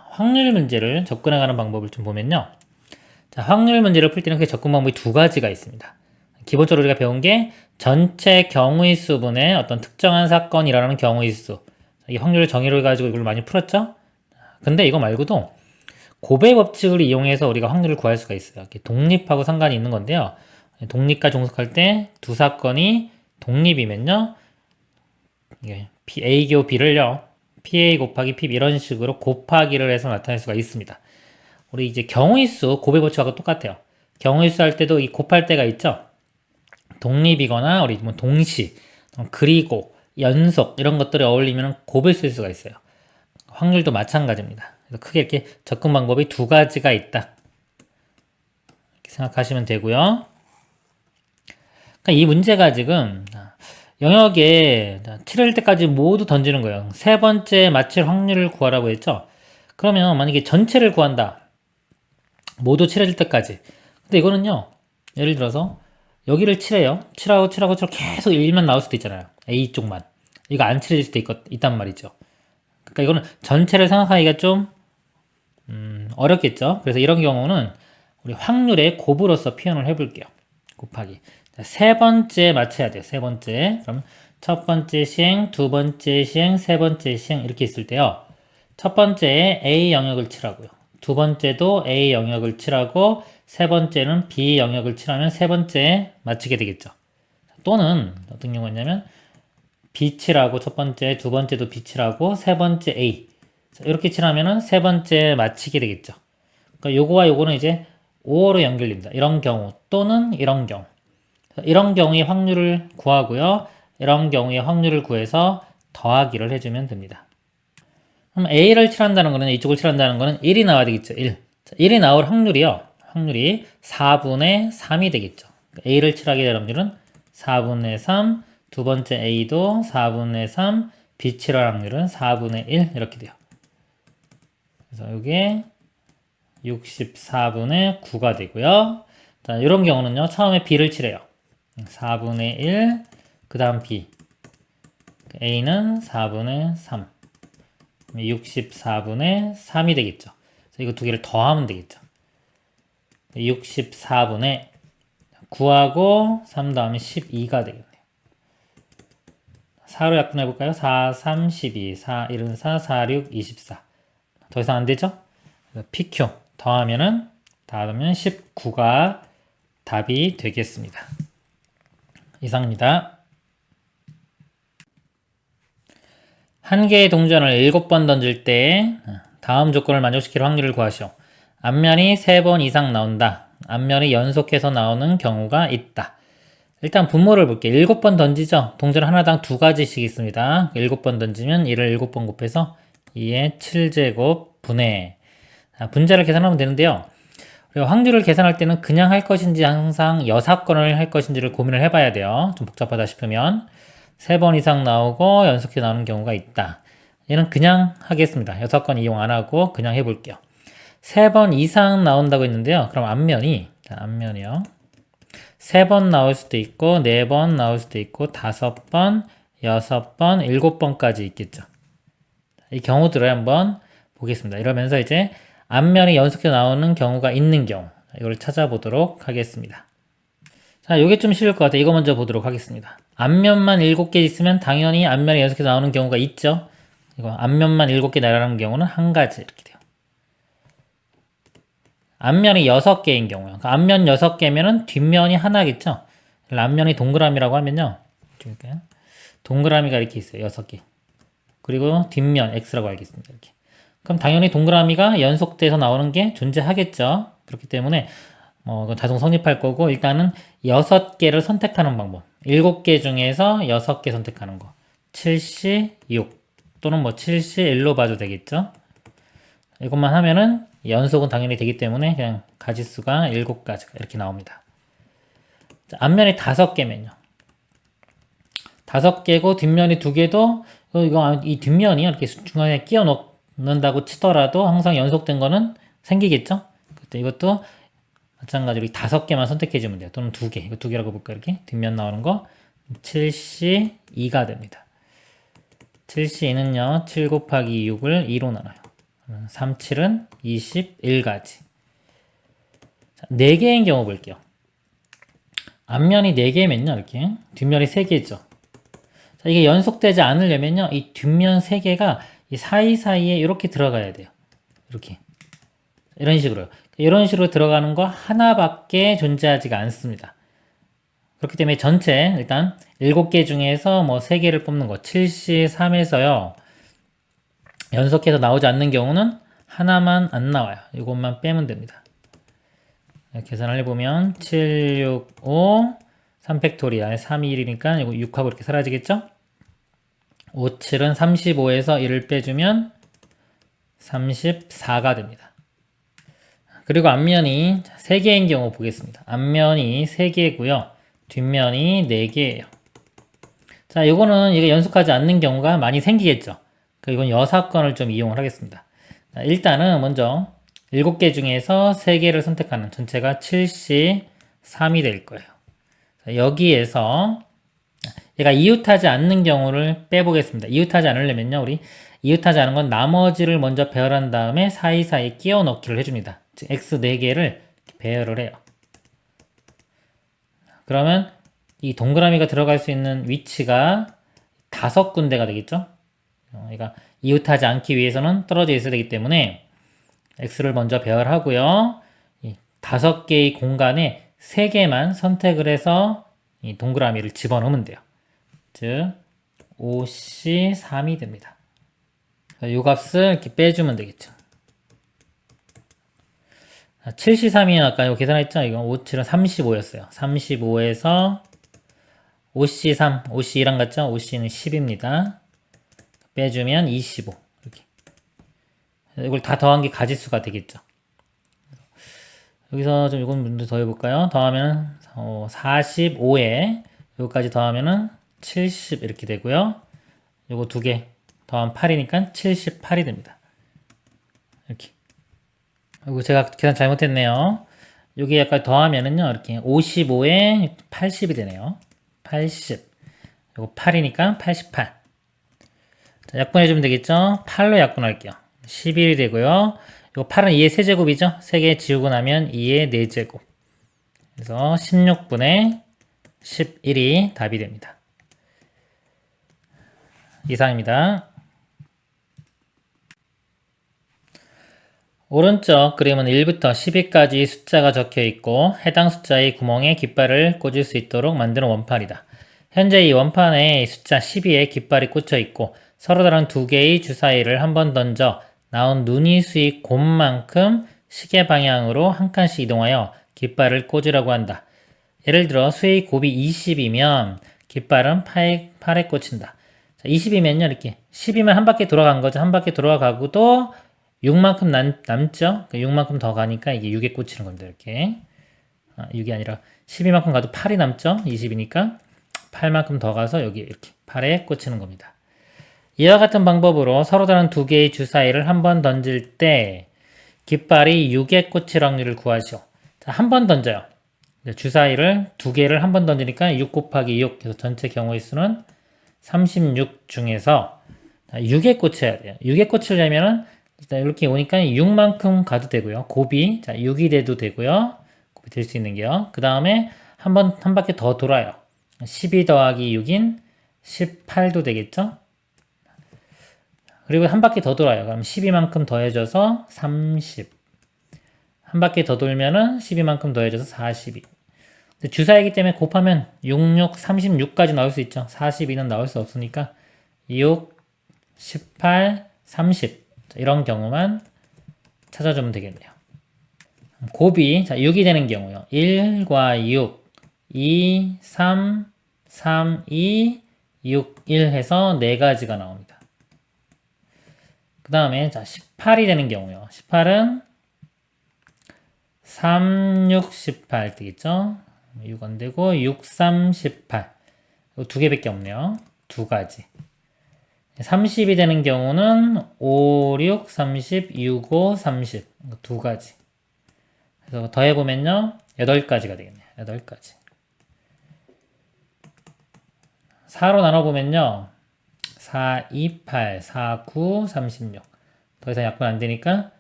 확률 문제를 접근해가는 방법을 좀 보면요. 자, 확률 문제를 풀 때는 그 접근 방법이 두 가지가 있습니다. 기본적으로 우리가 배운 게 전체 경우의 수분의 어떤 특정한 사건이 일어나는 경우의 수. 이 확률 정의를 가지고 이걸 많이 풀었죠? 근데 이거 말고도 곱의 법칙을 이용해서 우리가 확률을 구할 수가 있어요. 독립하고 상관이 있는 건데요. 독립과 종속할 때 두 사건이 독립이면요. A 교 B를요. PA 곱하기 P 이런 식으로 곱하기를 해서 나타낼 수가 있습니다. 우리 이제 경우의 수, 곱의 법칙하고 똑같아요. 경우의 수 할 때도 이 곱할 때가 있죠. 독립이거나 우리 뭐 동시, 그리고 연속 이런 것들이 어울리면 곱을 쓸 수가 있어요. 확률도 마찬가지입니다. 그래서 크게 이렇게 접근 방법이 두 가지가 있다. 이렇게 생각하시면 되고요. 그러니까 이 문제가 지금 영역에 칠할 때까지 모두 던지는 거예요. 세 번째 맞힐 확률을 구하라고 했죠. 그러면 만약에 전체를 구한다. 모두 칠해질 때까지. 근데 이거는요. 예를 들어서 여기를 칠해요. 칠하고 계속 1만 나올 수도 있잖아요. A 쪽만. 이거 안 칠해질 수도 있단 말이죠. 그러니까 이거는 전체를 생각하기가 좀 어렵겠죠. 그래서 이런 경우는 우리 확률의 곱으로서 표현을 해볼게요. 곱하기. 자, 세 번째 맞춰야 돼요. 세 번째. 그럼 첫 번째 시행, 두 번째 시행, 세 번째 시행 이렇게 있을 때요. 첫 번째에 A 영역을 칠하고요. 두 번째도 A 영역을 칠하고 세 번째는 B 영역을 칠하면 세 번째에 맞추게 되겠죠. 또는 어떤 경우가 있냐면 B 칠하고 첫 번째, 두 번째도 B 칠하고 세 번째 A 이렇게 칠하면은 세 번째 맞히게 되겠죠. 그러니까 요거와 요거는 이제 5로 연결됩니다. 이런 경우 또는 이런 경우. 이런 경우의 확률을 구하고요. 이런 경우의 확률을 구해서 더하기를 해주면 됩니다. 그럼 A를 칠한다는 거는 이쪽을 칠한다는 거는 1이 나와야 되겠죠. 1. 자, 1이 나올 확률이요. 확률이 4분의 3이 되겠죠. A를 칠하게 될 확률은 4분의 3, 두 번째 A도 4분의 3, B 칠할 확률은 4분의 1 이렇게 돼요. 그래서 이게 64분의 9가 되고요. 자, 이런 경우는요. 처음에 B를 칠해요. 4분의 1, 그 다음 B. A는 4분의 3. 64분의 3이 되겠죠. 그래서 이거 두 개를 더하면 되겠죠. 64분의 9하고 3 더하면 12가 되겠네요. 4로 약분해볼까요? 4, 3, 12, 4, 1은 4, 4, 6, 24. 더 이상 안 되죠? PQ 더하면은 19가 답이 되겠습니다. 이상입니다. 한 개의 동전을 7번 던질 때 다음 조건을 만족시킬 확률을 구하시오. 앞면이 3번 이상 나온다. 앞면이 연속해서 나오는 경우가 있다. 일단 분모를 볼게요. 7번 던지죠. 동전 하나당 2가지씩 있습니다. 7번 던지면 이를 7번 곱해서 2의 7제곱 분의 분자를 계산하면 되는데요. 그리고 확률을 계산할 때는 그냥 할 것인지 항상 여사건을 할 것인지를 고민을 해봐야 돼요. 좀 복잡하다 싶으면 3번 이상 나오고 연속해서 나오는 경우가 있다. 얘는 그냥 하겠습니다. 여사건 이용 안 하고 그냥 해볼게요. 3번 이상 나온다고 했는데요. 그럼 앞면이요. 3번 나올 수도 있고 4번 나올 수도 있고 5번, 6번, 7번까지 있겠죠. 이 경우들을 한번 보겠습니다. 이러면서 이제 앞면이 연속해서 나오는 경우가 있는 경우 이걸 찾아보도록 하겠습니다. 자, 요게 좀 쉬울 것 같아요. 이거 먼저 보도록 하겠습니다. 앞면만 7개 있으면 당연히 앞면이 연속해서 나오는 경우가 있죠. 이거 앞면만 7개 나라는 경우는 한 가지 이렇게 돼요. 앞면이 6개인 경우요. 그러니까 앞면 6개면은 뒷면이 하나겠죠. 앞면이 동그라미라고 하면요. 동그라미가 이렇게 있어요. 6개. 그리고 뒷면 X라고 알겠습니다. 이렇게. 그럼 당연히 동그라미가 연속돼서 나오는 게 존재하겠죠. 그렇기 때문에 이건 자동 성립할 거고 일단은 6개를 선택하는 방법. 7개 중에서 6개 선택하는 거. 7C6 또는 7C1로 봐도 되겠죠. 이것만 하면은 연속은 당연히 되기 때문에 그냥 가지수가 7가지가 이렇게 나옵니다. 자, 앞면이 5개면요. 5개고 뒷면이 2개도 이 뒷면이 이렇게 중간에 끼워 넣는다고 치더라도 항상 연속된 거는 생기겠죠? 그때 이것도 마찬가지로 5개만 선택해 주면 돼요. 또는 2개. 이거 2개라고 볼까 이렇게? 뒷면 나오는 거 7C2가 됩니다. 7C2는요. 7 곱하기 6을 2로 나눠요. 3, 7은 21가지. 자, 4개인 경우 볼게요. 앞면이 4개면요. 이렇게. 뒷면이 3개죠. 자, 이게 연속되지 않으려면요. 이 뒷면 3개가 이 사이사이에 이렇게 들어가야 돼요. 이렇게. 이런 식으로요. 이런 식으로 들어가는 거 하나밖에 존재하지가 않습니다. 그렇기 때문에 전체 일단 7개 중에서 3개를 뽑는 거 7C3에서요. 연속해서 나오지 않는 경우는 하나만 안 나와요. 이것만 빼면 됩니다. 계산을 해보면 7, 6, 5, 3팩토리알 3, 2, 1이니까 이거 6하고 이렇게 사라지겠죠? 5, 7은 35에서 1을 빼주면 34가 됩니다. 그리고 앞면이 3개인 경우 보겠습니다. 앞면이 3개고요. 뒷면이 4개예요. 자, 이거는 이게 연속하지 않는 경우가 많이 생기겠죠. 이건 여사건을 좀 이용을 하겠습니다. 자, 일단은 먼저 7개 중에서 3개를 선택하는 전체가 7C3이 될 거예요. 자, 여기에서 얘가 이웃하지 않는 경우를 빼보겠습니다. 이웃하지 않으려면요. 우리 이웃하지 않은 건 나머지를 먼저 배열한 다음에 사이사이 끼워 넣기를 해줍니다. 즉 X 4개를 배열을 해요. 그러면 이 동그라미가 들어갈 수 있는 위치가 5군데가 되겠죠? 그러니까 이웃하지 않기 위해서는 떨어져 있어야 되기 때문에 X를 먼저 배열하고요. 이 5개의 공간에 3개만 선택을 해서 이 동그라미를 집어넣으면 돼요. 즉 5C3이 됩니다. 이 값을 이렇게 빼주면 되겠죠. 7C3이 아까 이거 계산했죠? 이거 5, 7은 35였어요. 35에서 5C3, 5C랑 같죠? 5C는 10입니다. 빼주면 25 이렇게. 이걸 다 더한 게 가지수가 되겠죠. 여기서 좀 이건 좀 더 해볼까요? 더하면 45에 여기까지 더하면은 70 이렇게 되고요. 요거 2개 더하면 8이니까 78이 됩니다. 이렇게. 그리고 제가 계산 잘못했네요. 여기 약간 더하면은요 이렇게 55에 80이 되네요. 80. 요거 8이니까 88. 자, 약분해주면 되겠죠? 8로 약분할게요. 11이 되고요. 이거 8은 2의 세제곱이죠? 3개 지우고 나면 2의 4제곱. 그래서 16분의 11이 답이 됩니다. 이상입니다. 오른쪽 그림은 1부터 10위까지 숫자가 적혀 있고 해당 숫자의 구멍에 깃발을 꽂을 수 있도록 만드는 원판이다. 현재 이 원판에 숫자 12에 깃발이 꽂혀 있고 서로 다른 2개의 주사위를 한번 던져 나온 눈이 수의 곱만큼 시계 방향으로 한 칸씩 이동하여 깃발을 꽂으라고 한다. 예를 들어 수의 곱이 20이면 깃발은 8에 꽂힌다. 20이면요, 이렇게. 10이면 한 바퀴 돌아간 거죠. 한 바퀴 돌아가고도 6만큼 남죠? 6만큼 더 가니까 이게 6에 꽂히는 겁니다, 이렇게. 6이 아니라 12만큼 가도 8이 남죠? 20이니까 8만큼 더 가서 여기 이렇게 8에 꽂히는 겁니다. 이와 같은 방법으로 서로 다른 두 개의 주사위를 한 번 던질 때 깃발이 6에 꽂힐 확률을 구하시오. 자, 한 번 던져요. 주사위를 두 개를 한 번 던지니까 6 곱하기 6, 그래서 전체 경우의 수는 36 중에서 6에 꽂혀야 돼요. 6에 꽂히려면은 일단 이렇게 오니까 6만큼 가도 되고요. 곱이, 자, 6이 돼도 되고요. 곱이 될 수 있는 게요. 그 다음에 한 바퀴 더 돌아요. 12 더하기 6인 18도 되겠죠? 그리고 한 바퀴 더 돌아요. 그럼 12만큼 더해져서 30. 한 바퀴 더 돌면은 12만큼 더해져서 42. 주사이기 때문에 곱하면 66, 36까지 나올 수 있죠. 42는 나올 수 없으니까 6, 18, 30 이런 경우만 찾아주면 되겠네요. 곱이 자 6이 되는 경우요. 1과 6, 2, 3, 3, 2, 6, 1 해서 4가지가 나옵니다. 그 다음에 자 18이 되는 경우요. 18은 3, 6, 18 되겠죠. 6 안 되고 6, 3, 18 두 개밖에 없네요. 두 가지. 30이 되는 경우는 5, 6, 30, 6, 5, 30 두 가지. 그래서 더해보면요 8가지가 되겠네요. 8가지. 4로 나눠보면요 4, 2, 8, 4, 9, 36 더 이상 약분 안 되니까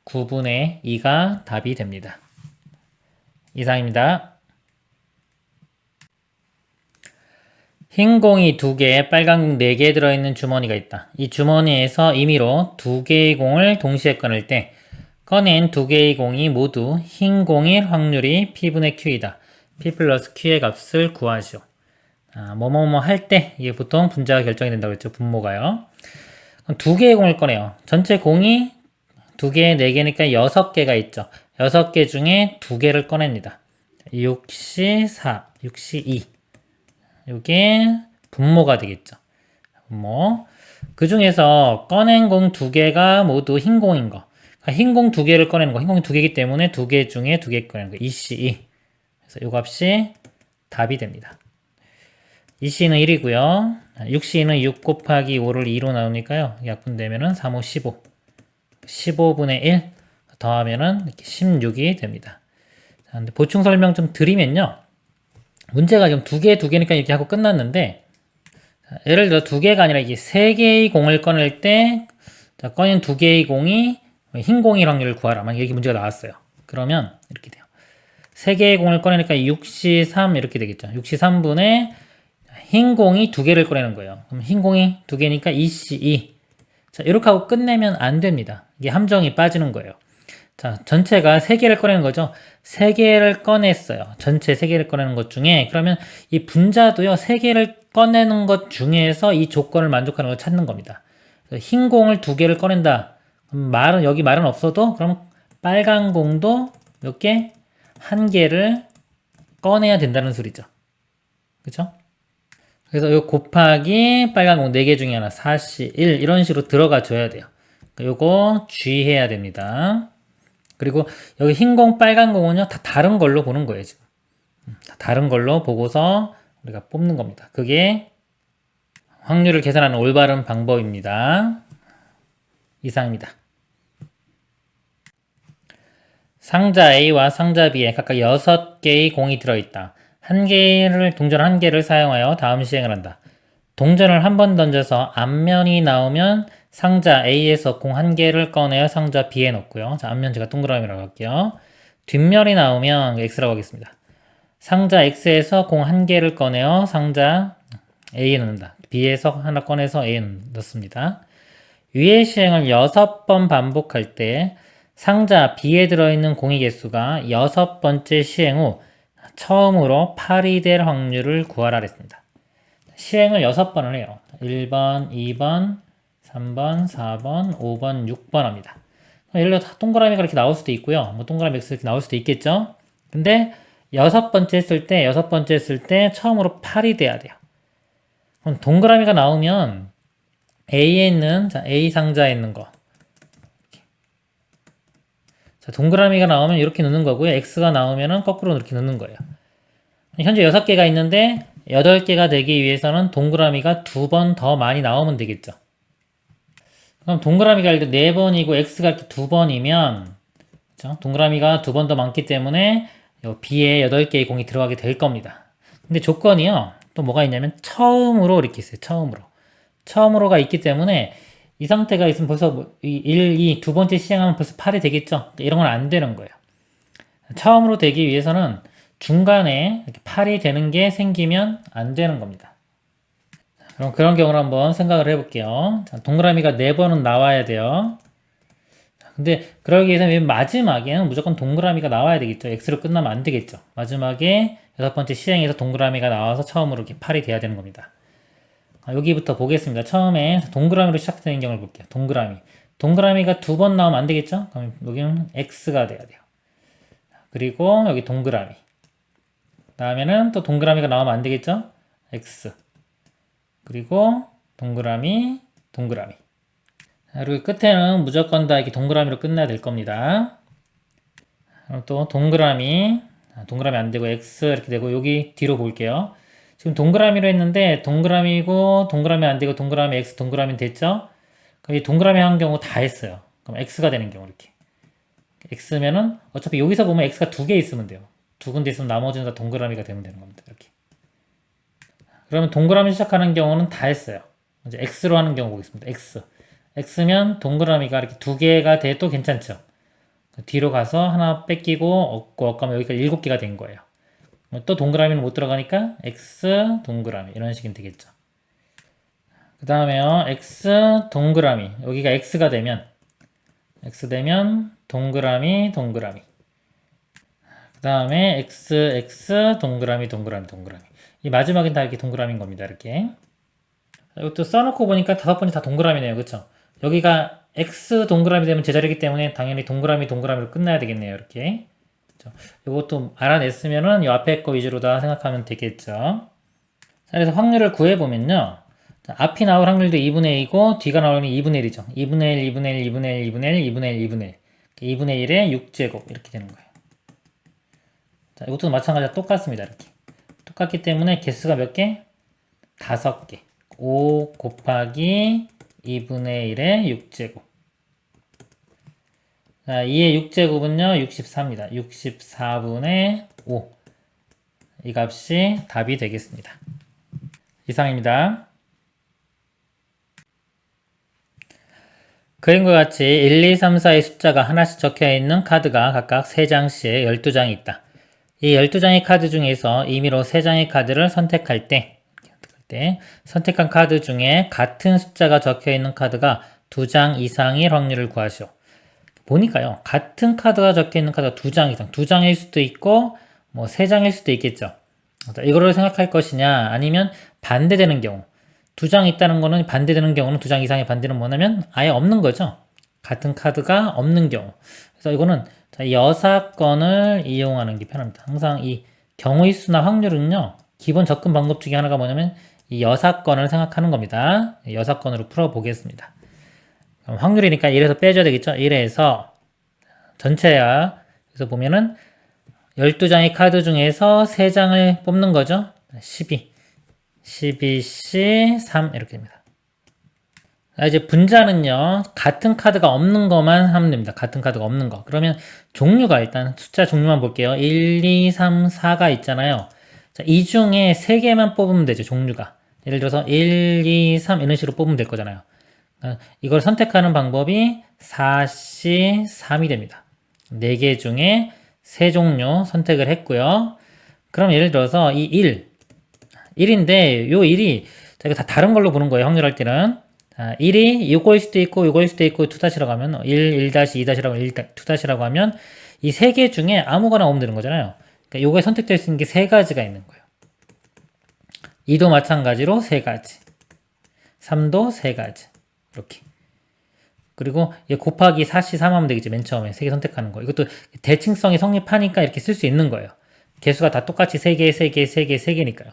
9분의 2가 답이 됩니다. 이상입니다. 흰 공이 2개, 빨간 공 4개 들어있는 주머니가 있다. 이 주머니에서 임의로 2개의 공을 동시에 꺼낼 때 꺼낸 2개의 공이 모두 흰 공일 확률이 P분의 Q이다. P 플러스 Q의 값을 구하시오. 뭐뭐뭐 할 때 이게 보통 분자가 결정이 된다고 했죠. 분모가요. 2개의 공을 꺼내요. 전체 공이 2개, 4개니까 6개가 있죠. 6개 중에 2개를 꺼냅니다. 6시 4, 6시 2 이게 분모가 되겠죠. 분모. 그 중에서 꺼낸 공 2개가 모두 흰 공인 거. 그러니까 흰 공 2개를 꺼내는 거. 흰 공이 2개이기 때문에 2개 중에 2개 꺼내는 거. 2C2. 그래서 이 값이 답이 됩니다. 2C는 1이고요. 6C는 6 곱하기 5를 2로 나오니까요. 약분되면은 3, 5, 15. 15분의 1 더하면은 이렇게 16이 됩니다. 자, 근데 보충 설명 좀 드리면요. 문제가 지금 2개니까 이렇게 하고 끝났는데, 예를 들어 2개가 아니라 이게 3개의 공을 꺼낼 때, 자, 꺼낸 2개의 공이 흰 공일 확률을 구하라. 만약 여기 문제가 나왔어요. 그러면 이렇게 돼요. 3개의 공을 꺼내니까 6C3 이렇게 되겠죠. 6C3분의 흰 공이 2개를 꺼내는 거예요. 그럼 흰 공이 2개니까 2C2. 자, 이렇게 하고 끝내면 안 됩니다. 이게 함정이 빠지는 거예요. 자, 전체가 3개를 꺼내는 거죠. 3개를 꺼냈어요. 전체 3개를 꺼내는 것 중에 그러면 이 분자도요. 3개를 꺼내는 것 중에서 이 조건을 만족하는 걸 찾는 겁니다. 흰 공을 2개를 꺼낸다. 여기 말은 없어도 그럼 빨간 공도 몇 개? 1개를 꺼내야 된다는 소리죠. 그쵸? 그래서 요 곱하기 빨간 공 4개 중에 하나 4C 1 이런 식으로 들어가 줘야 돼요. 요거 주의해야 됩니다. 그리고 여기 흰 공, 빨간 공은요, 다 다른 걸로 보는 거예요, 지금. 다 다른 걸로 보고서 우리가 뽑는 겁니다. 그게 확률을 계산하는 올바른 방법입니다. 이상입니다. 상자 A와 상자 B에 각각 6개의 공이 들어있다. 동전 1개를 사용하여 다음 시행을 한다. 동전을 한 번 던져서 앞면이 나오면 상자 A에서 공 1개를 꺼내어 상자 B에 넣고요. 자, 앞면 제가 동그라미라고 할게요. 뒷면이 나오면 X라고 하겠습니다. 상자 X에서 공 1개를 꺼내어 상자 A에 넣는다. B에서 하나 꺼내서 A에 넣습니다. 위의 시행을 6번 반복할 때 상자 B에 들어있는 공의 개수가 6번째 시행 후 처음으로 8이 될 확률을 구하라 했습니다. 시행을 6번을 해요. 1번, 2번, 3번, 4번, 5번, 6번 합니다. 예를 들어 동그라미가 이렇게 나올 수도 있고요. 뭐 동그라미 X 이렇게 나올 수도 있겠죠. 근데 6번째 했을 때 처음으로 8이 돼야 돼요. 그럼 동그라미가 나오면 A에 있는, 자, A 상자에 있는 거. 자, 동그라미가 나오면 이렇게 넣는 거고요. X가 나오면은 거꾸로 이렇게 넣는 거예요. 현재 6개가 있는데 8개가 되기 위해서는 동그라미가 2번 더 많이 나오면 되겠죠. 그럼 동그라미가 일단 4번이고 X가 이렇게 2번이면 그렇죠? 동그라미가 2번 더 많기 때문에 B에 8개의 공이 들어가게 될 겁니다. 근데 조건이요. 또 뭐가 있냐면 처음으로 이렇게 있어요. 처음으로가 있기 때문에 이 상태가 있으면 벌써 1, 2, 두 번째 시행하면 벌써 8이 되겠죠. 이런 건 안 되는 거예요. 처음으로 되기 위해서는 중간에 이렇게 8이 되는 게 생기면 안 되는 겁니다. 그럼 그런 경우를 한번 생각을 해볼게요. 자, 동그라미가 4번은 나와야 돼요. 근데 그러기 위해서 맨 마지막에는 무조건 동그라미가 나와야 되겠죠. X로 끝나면 안 되겠죠. 마지막에 6번째 시행에서 동그라미가 나와서 처음으로 이렇게 8이 돼야 되는 겁니다. 여기부터 보겠습니다. 처음에 동그라미로 시작되는 경우를 볼게요. 동그라미가 2번 나오면 안 되겠죠? 그럼 여기는 X가 돼야 돼요. 그리고 여기 동그라미. 다음에는 또 동그라미가 나오면 안 되겠죠? X. 그리고 동그라미. 그리고 끝에는 무조건 다 이렇게 동그라미로 끝나야 될 겁니다. 그럼 또 동그라미 안 되고 X 이렇게 되고 여기 뒤로 볼게요. 지금 동그라미로 했는데 동그라미고 동그라미 안 되고 동그라미 X 동그라미 됐죠? 그럼 이 동그라미 한 경우 다 했어요. 그럼 X가 되는 경우 이렇게 X면은 어차피 여기서 보면 X가 2개 있으면 돼요. 2군데 있으면 나머지는 다 동그라미가 되면 되는 겁니다. 이렇게. 그러면 동그라미 시작하는 경우는 다 했어요. 이제 X로 하는 경우 보겠습니다. X면 동그라미가 이렇게 2개가 돼도 괜찮죠? 뒤로 가서 하나 뺏기고 없고 가면 여기까지 7개가 된 거예요. 또 동그라미는 못 들어가니까 X 동그라미 이런 식이 되겠죠. 그 다음에요. X 동그라미 여기가 X가 되면 동그라미 그 다음에 X 동그라미 이 마지막엔 다 이렇게 동그라미인 겁니다. 이렇게 이것도 써놓고 보니까 5번이 다 동그라미네요. 그쵸? 여기가 X 동그라미 되면 제자리이기 때문에 당연히 동그라미로 끝나야 되겠네요. 이렇게 이것도 알아냈으면은 이 앞에 거 위주로 다 생각하면 되겠죠. 자, 그래서 확률을 구해보면요. 자, 앞이 나올 확률도 2분의 1이고 뒤가 나오면 2분의 1이죠. 2분의 1, 2분의 1, 2분의 1, 2분의 1, 2분의 1, 2분의 1. 2분의 1의 6제곱 이렇게 되는 거예요. 자, 이것도 마찬가지로 똑같습니다. 이렇게. 똑같기 때문에 개수가 몇 개? 5개. 5 곱하기 2분의 1의 6제곱. 자, 2의 6제곱은요, 64입니다. 64분의 5. 이 값이 답이 되겠습니다. 이상입니다. 그림과 같이 1, 2, 3, 4의 숫자가 하나씩 적혀 있는 카드가 각각 3장씩 12장이 있다. 이 12장의 카드 중에서 임의로 3장의 카드를 선택할 때, 선택한 카드 중에 같은 숫자가 적혀 있는 카드가 2장 이상일 확률을 구하시오. 보니까요, 같은 카드가 적혀 있는 카드가 2장 이상, 2장일 수도 있고, 3장일 수도 있겠죠. 이거를 생각할 것이냐, 아니면 반대되는 경우. 2장 있다는 거는 반대되는 경우는 2장 이상의 반대는 뭐냐면 아예 없는 거죠. 같은 카드가 없는 경우. 그래서 이거는 여사건을 이용하는 게 편합니다. 항상 이 경우의 수나 확률은요, 기본 접근 방법 중에 하나가 뭐냐면 이 여사건을 생각하는 겁니다. 여사건으로 풀어보겠습니다. 확률이니까 1에서 빼줘야 되겠죠. 1에서 전체야. 그래서 보면은 12장의 카드 중에서 3장을 뽑는 거죠. 12C 3 이렇게 됩니다. 이제 분자는요, 같은 카드가 없는 것만 하면 됩니다. 같은 카드가 없는 거. 그러면 종류가 일단 숫자 종류만 볼게요. 1, 2, 3, 4가 있잖아요. 자, 이 중에 3개만 뽑으면 되죠. 종류가. 예를 들어서 1, 2, 3 이런 식으로 뽑으면 될 거잖아요. 이걸 선택하는 방법이 4C3이 됩니다. 4개 중에 3종류 선택을 했고요. 그럼 예를 들어서 이 1인데 요 1이 저희가 다 다른 걸로 보는 거예요. 확률할 때는 1이 이거일 수도 있고 이거일 수도 있고 2-라고 하면 1, 1-2-라고 2-라고 하면 이 3개 중에 아무거나 오면 되는 거잖아요. 그러니까 요거에 선택될 수 있는 게 3가지가 있는 거예요. 2도 마찬가지로 3가지, 3도 3가지 이렇게. 그리고 곱하기 4C3 하면 되겠지. 맨 처음에 3개 선택하는 거. 이것도 대칭성이 성립하니까 이렇게 쓸 수 있는 거예요. 개수가 다 똑같이 3개, 3개, 3개, 3개니까요.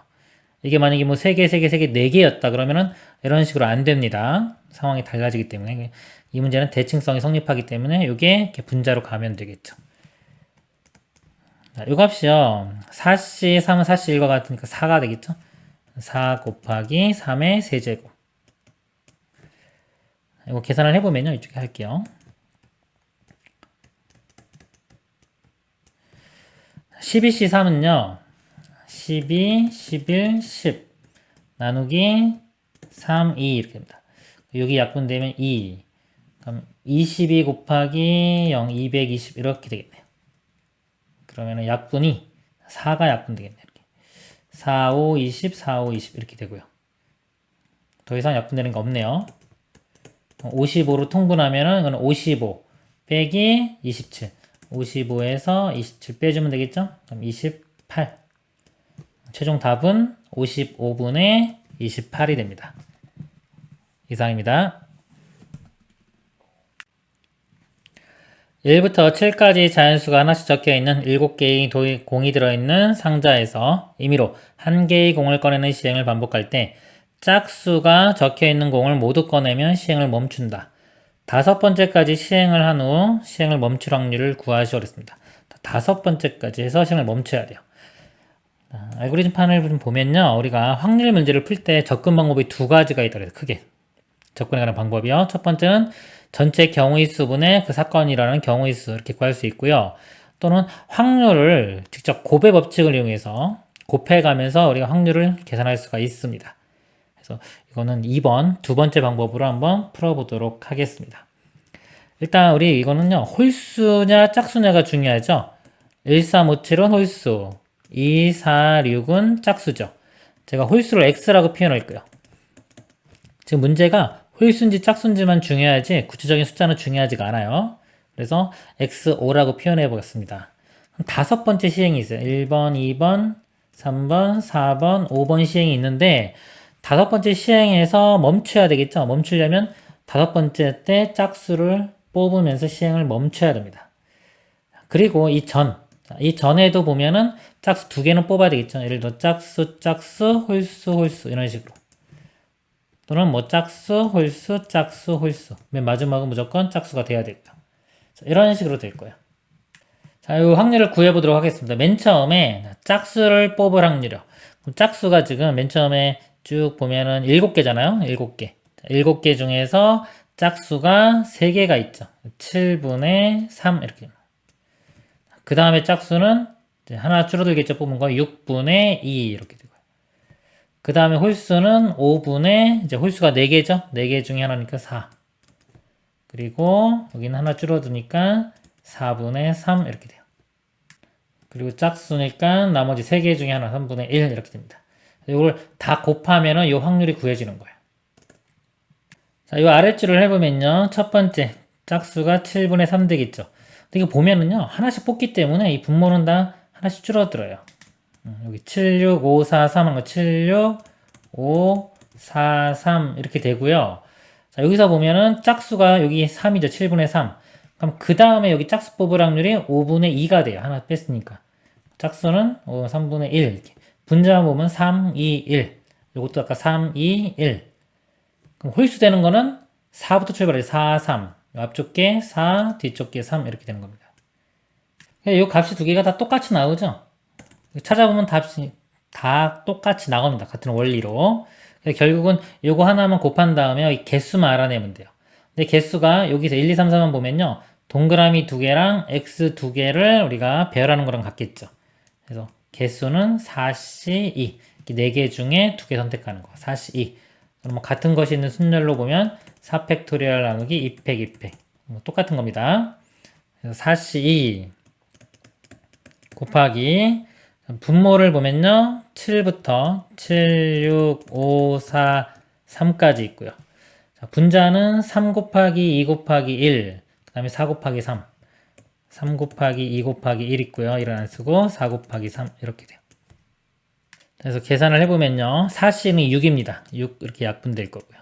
이게 만약에 뭐 3개, 3개, 3개, 4개였다 그러면은 이런 식으로 안 됩니다. 상황이 달라지기 때문에. 이 문제는 대칭성이 성립하기 때문에 이게 이렇게 분자로 가면 되겠죠. 이 값이요. 4C, 3은 4C 1과 같으니까 4가 되겠죠. 4 곱하기 3의 세제곱. 이거 계산을 해보면요. 이쪽에 할게요. 12C 3은요. 12, 11, 10 나누기 3, 2 이렇게 됩니다. 여기 약분되면 2. 그럼 22 곱하기 0, 220 이렇게 되겠네요. 그러면은 약분이 4가 약분되겠네요. 이렇게. 4, 5, 20, 4, 5, 20 이렇게 되고요. 더 이상 약분되는 거 없네요. 55로 통분하면은 이거는 55 빼기 27. 55에서 27 빼주면 되겠죠? 그럼 28. 최종 답은 55분의 28이 됩니다. 이상입니다. 1부터 7까지 자연수가 하나씩 적혀있는 7개의 공이 들어있는 상자에서 임의로 한 개의 공을 꺼내는 시행을 반복할 때 짝수가 적혀있는 공을 모두 꺼내면 시행을 멈춘다. 5번째까지 시행을 한 후 시행을 멈출 확률을 구하시오 그랬습니다. 5번째까지 해서 시행을 멈춰야 돼요. 알고리즘 판을 좀 보면요. 우리가 확률 문제를 풀 때 접근 방법이 2가지가 있더라고요. 크게. 접근에 관한 방법이요. 첫 번째는 전체 경우의 수분의 그 사건이라는 경우의 수 이렇게 구할 수 있고요. 또는 확률을 직접 곱의 법칙을 이용해서 곱해가면서 우리가 확률을 계산할 수가 있습니다. 그래서 이거는 2번, 두 번째 방법으로 한번 풀어보도록 하겠습니다. 일단 우리 이거는요. 홀수냐 짝수냐가 중요하죠. 1357은 홀수, 246은 짝수죠. 제가 홀수를 x라고 표현할 거예요. 지금 문제가 홀수인지 짝수인지만 중요하지 구체적인 숫자는 중요하지가 않아요. 그래서 x5라고 표현해 보겠습니다. 5번째 시행이 있어요. 1번, 2번, 3번, 4번, 5번 시행이 있는데 5번째 시행에서 멈춰야 되겠죠. 멈추려면 5번째 때 짝수를 뽑으면서 시행을 멈춰야 됩니다. 그리고 이 전에도 보면은 짝수 2개는 뽑아야 되겠죠. 예를 들어 짝수, 짝수, 홀수, 홀수 이런 식으로. 또는 뭐 짝수, 홀수, 짝수, 홀수. 맨 마지막은 무조건 짝수가 돼야 되겠다. 이런 식으로 될 거예요. 자, 이 확률을 구해보도록 하겠습니다. 맨 처음에 짝수를 뽑을 확률이요. 그럼 짝수가 지금 맨 처음에 쭉 보면은 7개잖아요. 7개. 7개 중에서 짝수가 3개가 있죠. 7분의 3 이렇게. 그 다음에 짝수는 하나 줄어들겠죠. 뽑은 거 6분의 2 이렇게 되고요. 그 다음에 홀수는 5분의 이제 홀수가 4개죠. 4개 중에 하나니까 4. 그리고 여기는 하나 줄어드니까 4분의 3 이렇게 돼요. 그리고 짝수니까 나머지 3개 중에 하나 3분의 1 이렇게 됩니다. 이걸 다 곱하면은 이 확률이 구해지는 거예요. 자, 이 아랫줄을 해보면요. 첫 번째 짝수가 7분의 3 되겠죠. 근데 이거 보면은요. 하나씩 뽑기 때문에 이 분모는 다 하나씩 줄어들어요. 여기 7, 6, 5, 4, 3 한 거 7, 6, 5, 4, 3 이렇게 되고요. 자, 여기서 보면은 짝수가 여기 3이죠. 7분의 3. 그럼 그 다음에 여기 짝수 뽑을 확률이 5분의 2가 돼요. 하나 뺐으니까. 짝수는 3분의 1 이렇게. 분자만 보면 3, 2, 1. 이것도 아까 3, 2, 1. 그럼 홀수 되는 거는 4부터 출발해 4, 3. 앞쪽 게 4, 뒤쪽 게 3 이렇게 되는 겁니다. 이 값이 두 개가 다 똑같이 나오죠. 찾아보면 답이 다 똑같이 나옵니다. 같은 원리로. 결국은 요거 하나만 곱한 다음에 이 개수만 알아내면 돼요. 근데 개수가 여기서 1, 2, 3, 4만 보면요. 동그라미 2개랑 x 2개를 우리가 배열하는 거랑 같겠죠. 그래서 개수는 4C2. 4개 중에 2개 선택하는 거. 4C2. 그럼 같은 것이 있는 순열로 보면 4팩토리얼 나누기 2팩 2팩. 똑같은 겁니다. 그래서 4C2 곱하기 분모를 보면요. 7부터 7, 6, 5, 4, 3까지 있고요. 자, 분자는 3 곱하기 2 곱하기 1, 그 다음에 4 곱하기 3, 3 곱하기 2 곱하기 1 있고요. 1은 안 쓰고 4 곱하기 3 이렇게 돼요. 그래서 계산을 해보면요. 4C는 6입니다. 6 이렇게 약분될 거고요.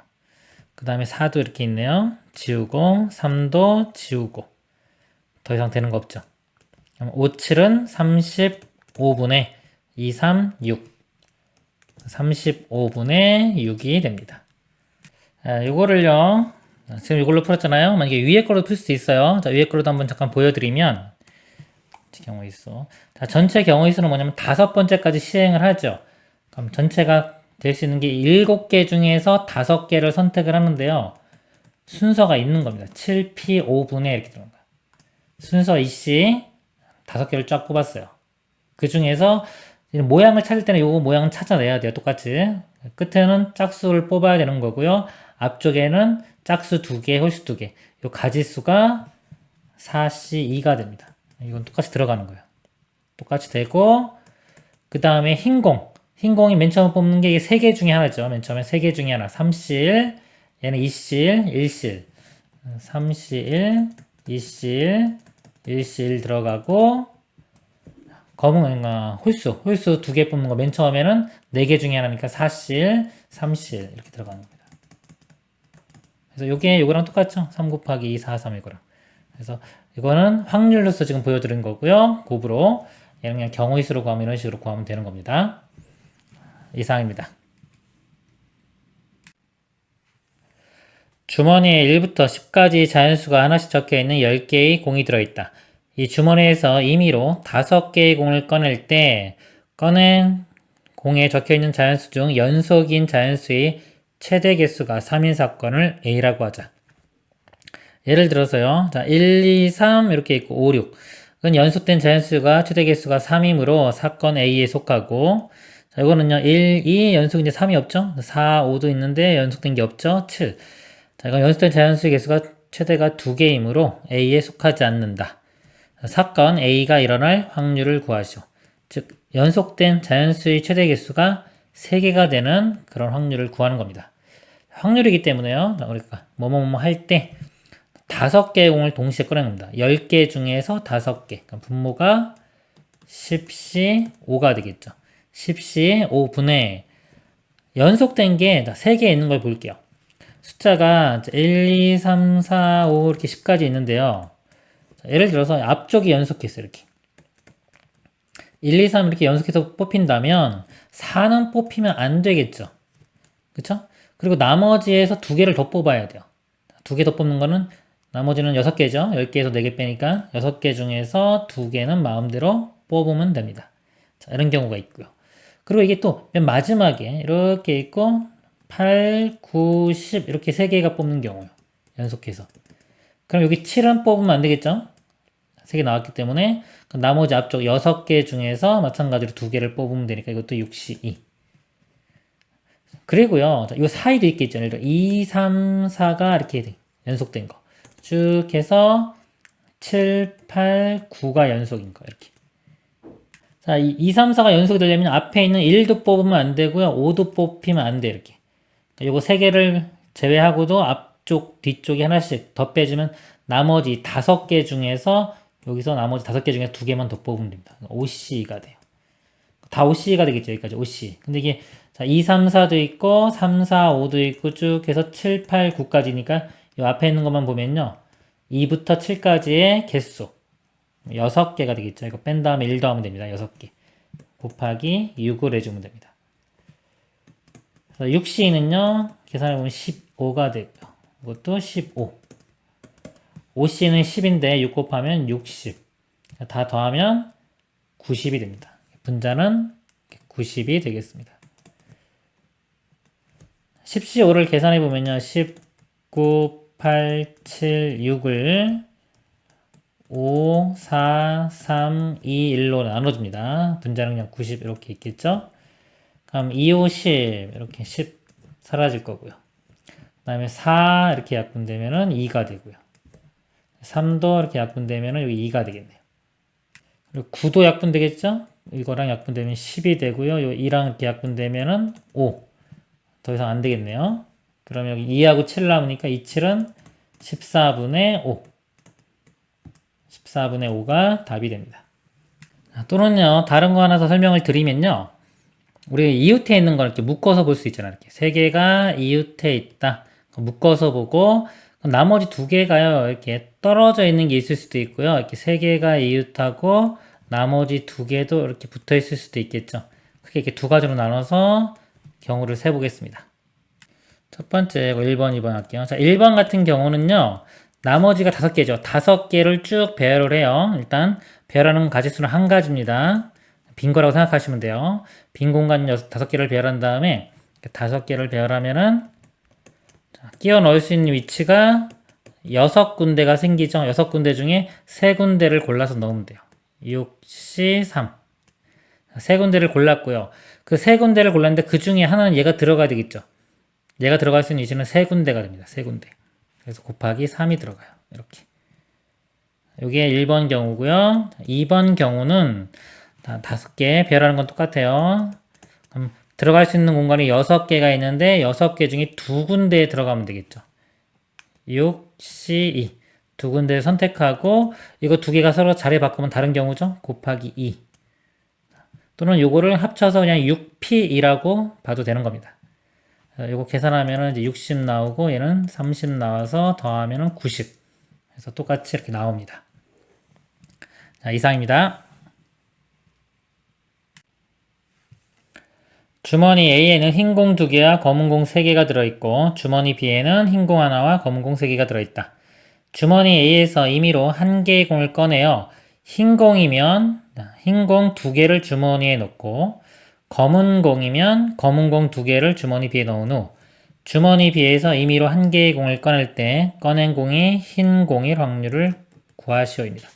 그 다음에 4도 이렇게 있네요. 지우고 3도 지우고 더 이상 되는 거 없죠. 5, 7은 35분의 2, 3, 6. 35분의 6이 됩니다. 자, 요거를요. 지금 이걸로 풀었잖아요. 만약에 위에 거로 풀 수 있어요. 자, 위에 거로도 한번 잠깐 보여드리면 경우일수. 자, 전체 경우일수는 뭐냐면 5번째까지 시행을 하죠. 그럼 전체가 될 수 있는 게 7개 중에서 5개를 선택을 하는데요. 순서가 있는 겁니다. 7P 5분의 이렇게 들어간 거예요. 순서 이씨 5개를 쫙 뽑았어요. 그 중에서 모양을 찾을 때는 요거 모양은 찾아내야 돼요. 똑같이. 끝에는 짝수를 뽑아야 되는 거고요. 앞쪽에는 짝수 2개, 홀수 2개. 요 가지수가 4C2가 됩니다. 이건 똑같이 들어가는 거예요. 똑같이 되고, 그 다음에 흰공. 흰공이 맨 처음 뽑는 게 3개 중에 하나죠. 맨 처음에 3개 중에 하나. 3C1, 얘는 2C1, 1C1. 3C1, 2C1, 1C1 들어가고, 검은, 홀수 2개 뽑는 거 맨 처음에는 4개 중에 하나니까 4C1, 3C1 이렇게 들어가는 겁니다. 그래서 요거랑 똑같죠? 3 곱하기 2, 4, 3 이거랑. 그래서 이거는 확률로서 지금 보여드린 거고요. 곱으로. 얘는 그냥 경우일수로 구하면 이런 식으로 구하면 되는 겁니다. 이상입니다. 주머니에 1부터 10까지 자연수가 하나씩 적혀있는 10개의 공이 들어있다. 이 주머니에서 임의로 5개의 공을 꺼낼 때 꺼낸 공에 적혀있는 자연수 중 연속인 자연수의 최대 개수가 3인 사건을 A라고 하자. 예를 들어서요. 자, 1, 2, 3 이렇게 있고 5, 6. 그건 연속된 자연수가 최대 개수가 3이므로 사건 A에 속하고, 자, 이거는요. 1, 2 연속 이제 3이 없죠? 4, 5도 있는데 연속된 게 없죠? 7. 자, 이건 연속된 자연수의 개수가 최대가 2개이므로 A에 속하지 않는다. 사건 A가 일어날 확률을 구하시오. 즉, 연속된 자연수의 최대 개수가 3개가 되는 그런 확률을 구하는 겁니다. 확률이기 때문에요. 우리가 뭐뭐뭐 할 때 5개의 공을 동시에 꺼내는 겁니다. 10개 중에서 5개. 그러니까 분모가 10C5가 되겠죠. 10C5분의 연속된 게 3개 있는 걸 볼게요. 숫자가 1, 2, 3, 4, 5 이렇게 10까지 있는데요. 예를 들어서 앞쪽이 연속했어요. 이렇게 1, 2, 3 이렇게 연속해서 뽑힌다면 4는 뽑히면 안 되겠죠. 그쵸? 그리고 나머지에서 2개를 더 뽑아야 돼요. 2개 더 뽑는 거는 나머지는 6개죠. 10개에서 4개 빼니까 6개 중에서 2개는 마음대로 뽑으면 됩니다. 자, 이런 경우가 있고요. 그리고 이게 또 맨 마지막에 이렇게 있고 8, 9, 10 이렇게 3개가 뽑는 경우요. 연속해서. 그럼 여기 7은 뽑으면 안 되겠죠? 3개 나왔기 때문에 나머지 앞쪽 6개 중에서 마찬가지로 2개를 뽑으면 되니까 이것도 62. 그리고요. 이 사이도 있겠죠. 예를 들어 2, 3, 4가 이렇게 연속된 거. 쭉 해서 7, 8, 9가 연속인 거. 이렇게. 자, 2, 3, 4가 연속이 되려면 앞에 있는 1도 뽑으면 안 되고요. 5도 뽑히면 안 돼. 이렇게. 요거 3개를 제외하고도 앞쪽, 뒤쪽에 하나씩 더 빼주면 나머지 5개 중에서 여기서 나머지 5개 중에 2개만 더 뽑으면 됩니다. OC가 돼요. 다 OC가 되겠죠. 여기까지 OC. 근데 이게 자, 2, 3, 4도 있고 3, 4, 5도 있고 쭉 해서 7, 8, 9까지니까 이 앞에 있는 것만 보면요. 2부터 7까지의 개수 6개가 되겠죠. 이거 뺀 다음에 1 더하면 됩니다. 6개. 곱하기 6을 해주면 됩니다. 그래서 6C는요. 계산해보면 15가 되고요. 이것도 15. 5C는 10인데 6 곱하면 60. 다 더하면 90이 됩니다. 분자는 90이 되겠습니다. 10C5를 계산해보면요. 19, 8, 7, 6을 5, 4, 3, 2, 1로 나눠줍니다. 분자는 그냥 90 이렇게 있겠죠? 그럼 2, 5, 10 이렇게 10 사라질 거고요. 그 다음에 4 이렇게 약분되면은 2가 되고요. 3도 이렇게 약분되면은 여기 2가 되겠네요. 그리고 9도 약분되겠죠? 이거랑 약분되면 10이 되고요. 요 2랑 이렇게 약분되면은 5. 더 이상 안 되겠네요. 그러면 여기 2하고 7 남으니까 이 7은 14분의 5. 14분의 5가 답이 됩니다. 또는요, 다른 거 하나 더 설명을 드리면요. 우리 이웃에 있는 걸 이렇게 묶어서 볼 수 있잖아요. 이렇게 3개가 이웃에 있다. 묶어서 보고, 나머지 2개가요, 이렇게 떨어져 있는 게 있을 수도 있고요. 이렇게 3개가 이웃하고, 나머지 2개도 이렇게 붙어 있을 수도 있겠죠. 크게 이렇게 두 가지로 나눠서 경우를 세보겠습니다. 첫 번째 1번, 2번 할게요. 자, 1번 같은 경우는요. 나머지가 5개죠. 5개를 쭉 배열을 해요. 일단 배열하는 가지수는 한 가지입니다. 빈 거라고 생각하시면 돼요. 빈 공간 5개를 배열한 다음에 5개를 배열하면은 끼워 넣을 수 있는 위치가 6군데가 생기죠. 6군데 중에 3군데를 골라서 넣으면 돼요. 6, C, 3. 3군데를 골랐고요. 그 3군데를 골랐는데 그 중에 하나는 얘가 들어가야 되겠죠. 얘가 들어갈 수 있는 위치는 3군데가 됩니다. 3군데. 그래서 곱하기 3이 들어가요. 이렇게. 이게 1번 경우고요. 2번 경우는 5개 배열하는 건 똑같아요. 그럼 들어갈 수 있는 공간이 6개가 있는데 6개 중에 2군데에 들어가면 되겠죠. 6, C, 2. 2군데 선택하고 이거 2개가 서로 자리 바꾸면 다른 경우죠. 곱하기 2. 또는 요거를 합쳐서 그냥 6P2라고 봐도 되는 겁니다. 요거 계산하면 이제 60 나오고 얘는 30 나와서 더하면 90. 그래서 똑같이 이렇게 나옵니다. 자, 이상입니다. 주머니 A에는 흰 공 2개와 검은 공 3개가 들어있고 주머니 B에는 흰 공 하나와 검은 공 3개가 들어있다. 주머니 A에서 임의로 한 개의 공을 꺼내어 흰 공이면 흰 공 2개를 주머니에 넣고 검은 공이면 검은 공 2개를 주머니 B에 넣은 후 주머니 B에서 임의로 한 개의 공을 꺼낼 때 꺼낸 공이 흰 공일 확률을 구하시오입니다.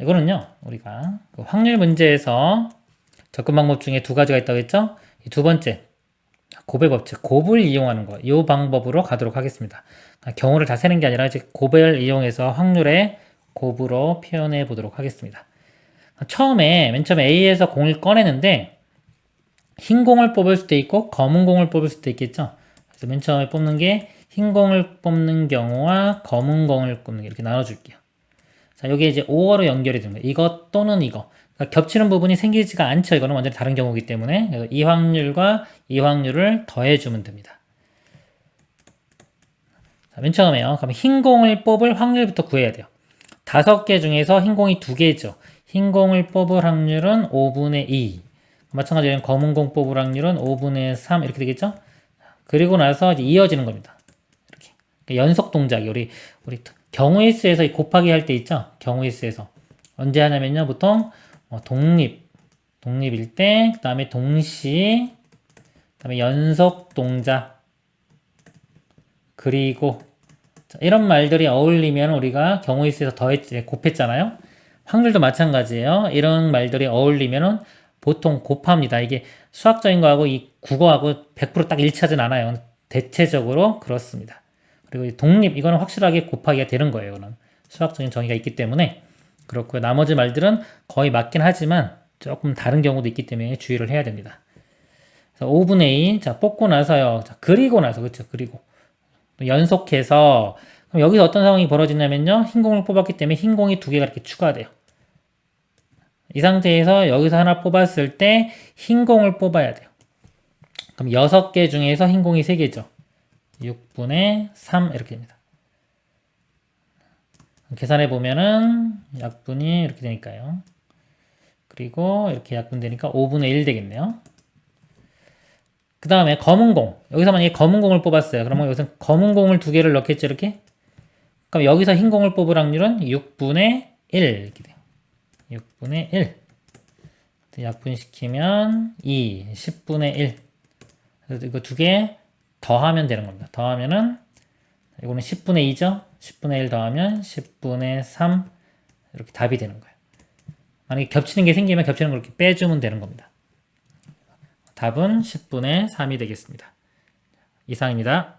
이거는요 우리가 그 확률 문제에서 접근 방법 중에 2가지가 있다고 했죠? 이 두 번째 고배 법칙, 곱을 이용하는 거, 이 방법으로 가도록 하겠습니다. 경우를 다 세는 게 아니라 이제 곱을 이용해서 확률의 곱으로 표현해 보도록 하겠습니다. 맨 처음에 A에서 공을 꺼내는데 흰 공을 뽑을 수도 있고 검은 공을 뽑을 수도 있겠죠. 그래서 맨 처음에 뽑는 게 흰 공을 뽑는 경우와 검은 공을 뽑는 게 이렇게 나눠줄게요. 자, 여기 이제 5어로 연결이 됩니다. 이거 또는 이거. 그러니까 겹치는 부분이 생기지가 않죠. 이거는 완전히 다른 경우이기 때문에 이 확률과 이 확률을 더해주면 됩니다. 자, 맨 처음에요. 그럼 흰 공을 뽑을 확률부터 구해야 돼요. 5개 중에서 흰 공이 2개죠. 흰 공을 뽑을 확률은 5분의 2. 마찬가지로 검은 공 뽑을 확률은 5분의 3 이렇게 되겠죠. 그리고 나서 이제 이어지는 겁니다. 이렇게 그러니까 연속 동작이 우리 경우의 수에서 곱하기 할 때 있죠. 경우의 수에서 언제 하냐면요. 보통 독립일 때, 그 다음에 동시, 그 다음에 연속 동작, 그리고 이런 말들이 어울리면 우리가 경우의 수에서 곱했잖아요. 확률도 마찬가지예요. 이런 말들이 어울리면은 보통 곱합니다. 이게 수학적인 거하고 이 국어하고 100%딱 일치하진 않아요. 대체적으로 그렇습니다. 그리고 이 독립, 이거는 확실하게 곱하기가 되는 거예요. 이거는 수학적인 정의가 있기 때문에 그렇고요. 나머지 말들은 거의 맞긴 하지만 조금 다른 경우도 있기 때문에 주의를 해야 됩니다. 그래서 5분의 2, 자, 뽑고 나서요. 자, 그리고 나서, 그렇죠. 그리고 연속해서 그럼 여기서 어떤 상황이 벌어지냐면요. 흰 공을 뽑았기 때문에 흰 공이 2개가 이렇게 추가돼요. 이 상태에서 여기서 하나 뽑았을 때 흰 공을 뽑아야 돼요. 그럼 6개 중에서 흰 공이 3개죠. 6분의 3 이렇게 됩니다. 계산해 보면은 약분이 이렇게 되니까요. 그리고 이렇게 약분되니까 5분의 1 되겠네요. 그 다음에 검은 공. 여기서 만약에 검은 공을 뽑았어요. 그러면 여기서 검은 공을 2개를 넣겠죠, 이렇게? 그럼 여기서 흰 공을 뽑을 확률은 6분의 1 이렇게 돼요. 6분의 1. 약분시키면 2, 10분의 1. 그래서 이거 2개 더하면 되는 겁니다. 더하면은 이거는 10분의 2죠? 10분의 1 더하면 10분의 3 이렇게 답이 되는 거예요. 만약에 겹치는 게 생기면 겹치는 걸 이렇게 빼주면 되는 겁니다. 답은 10분의 3이 되겠습니다. 이상입니다.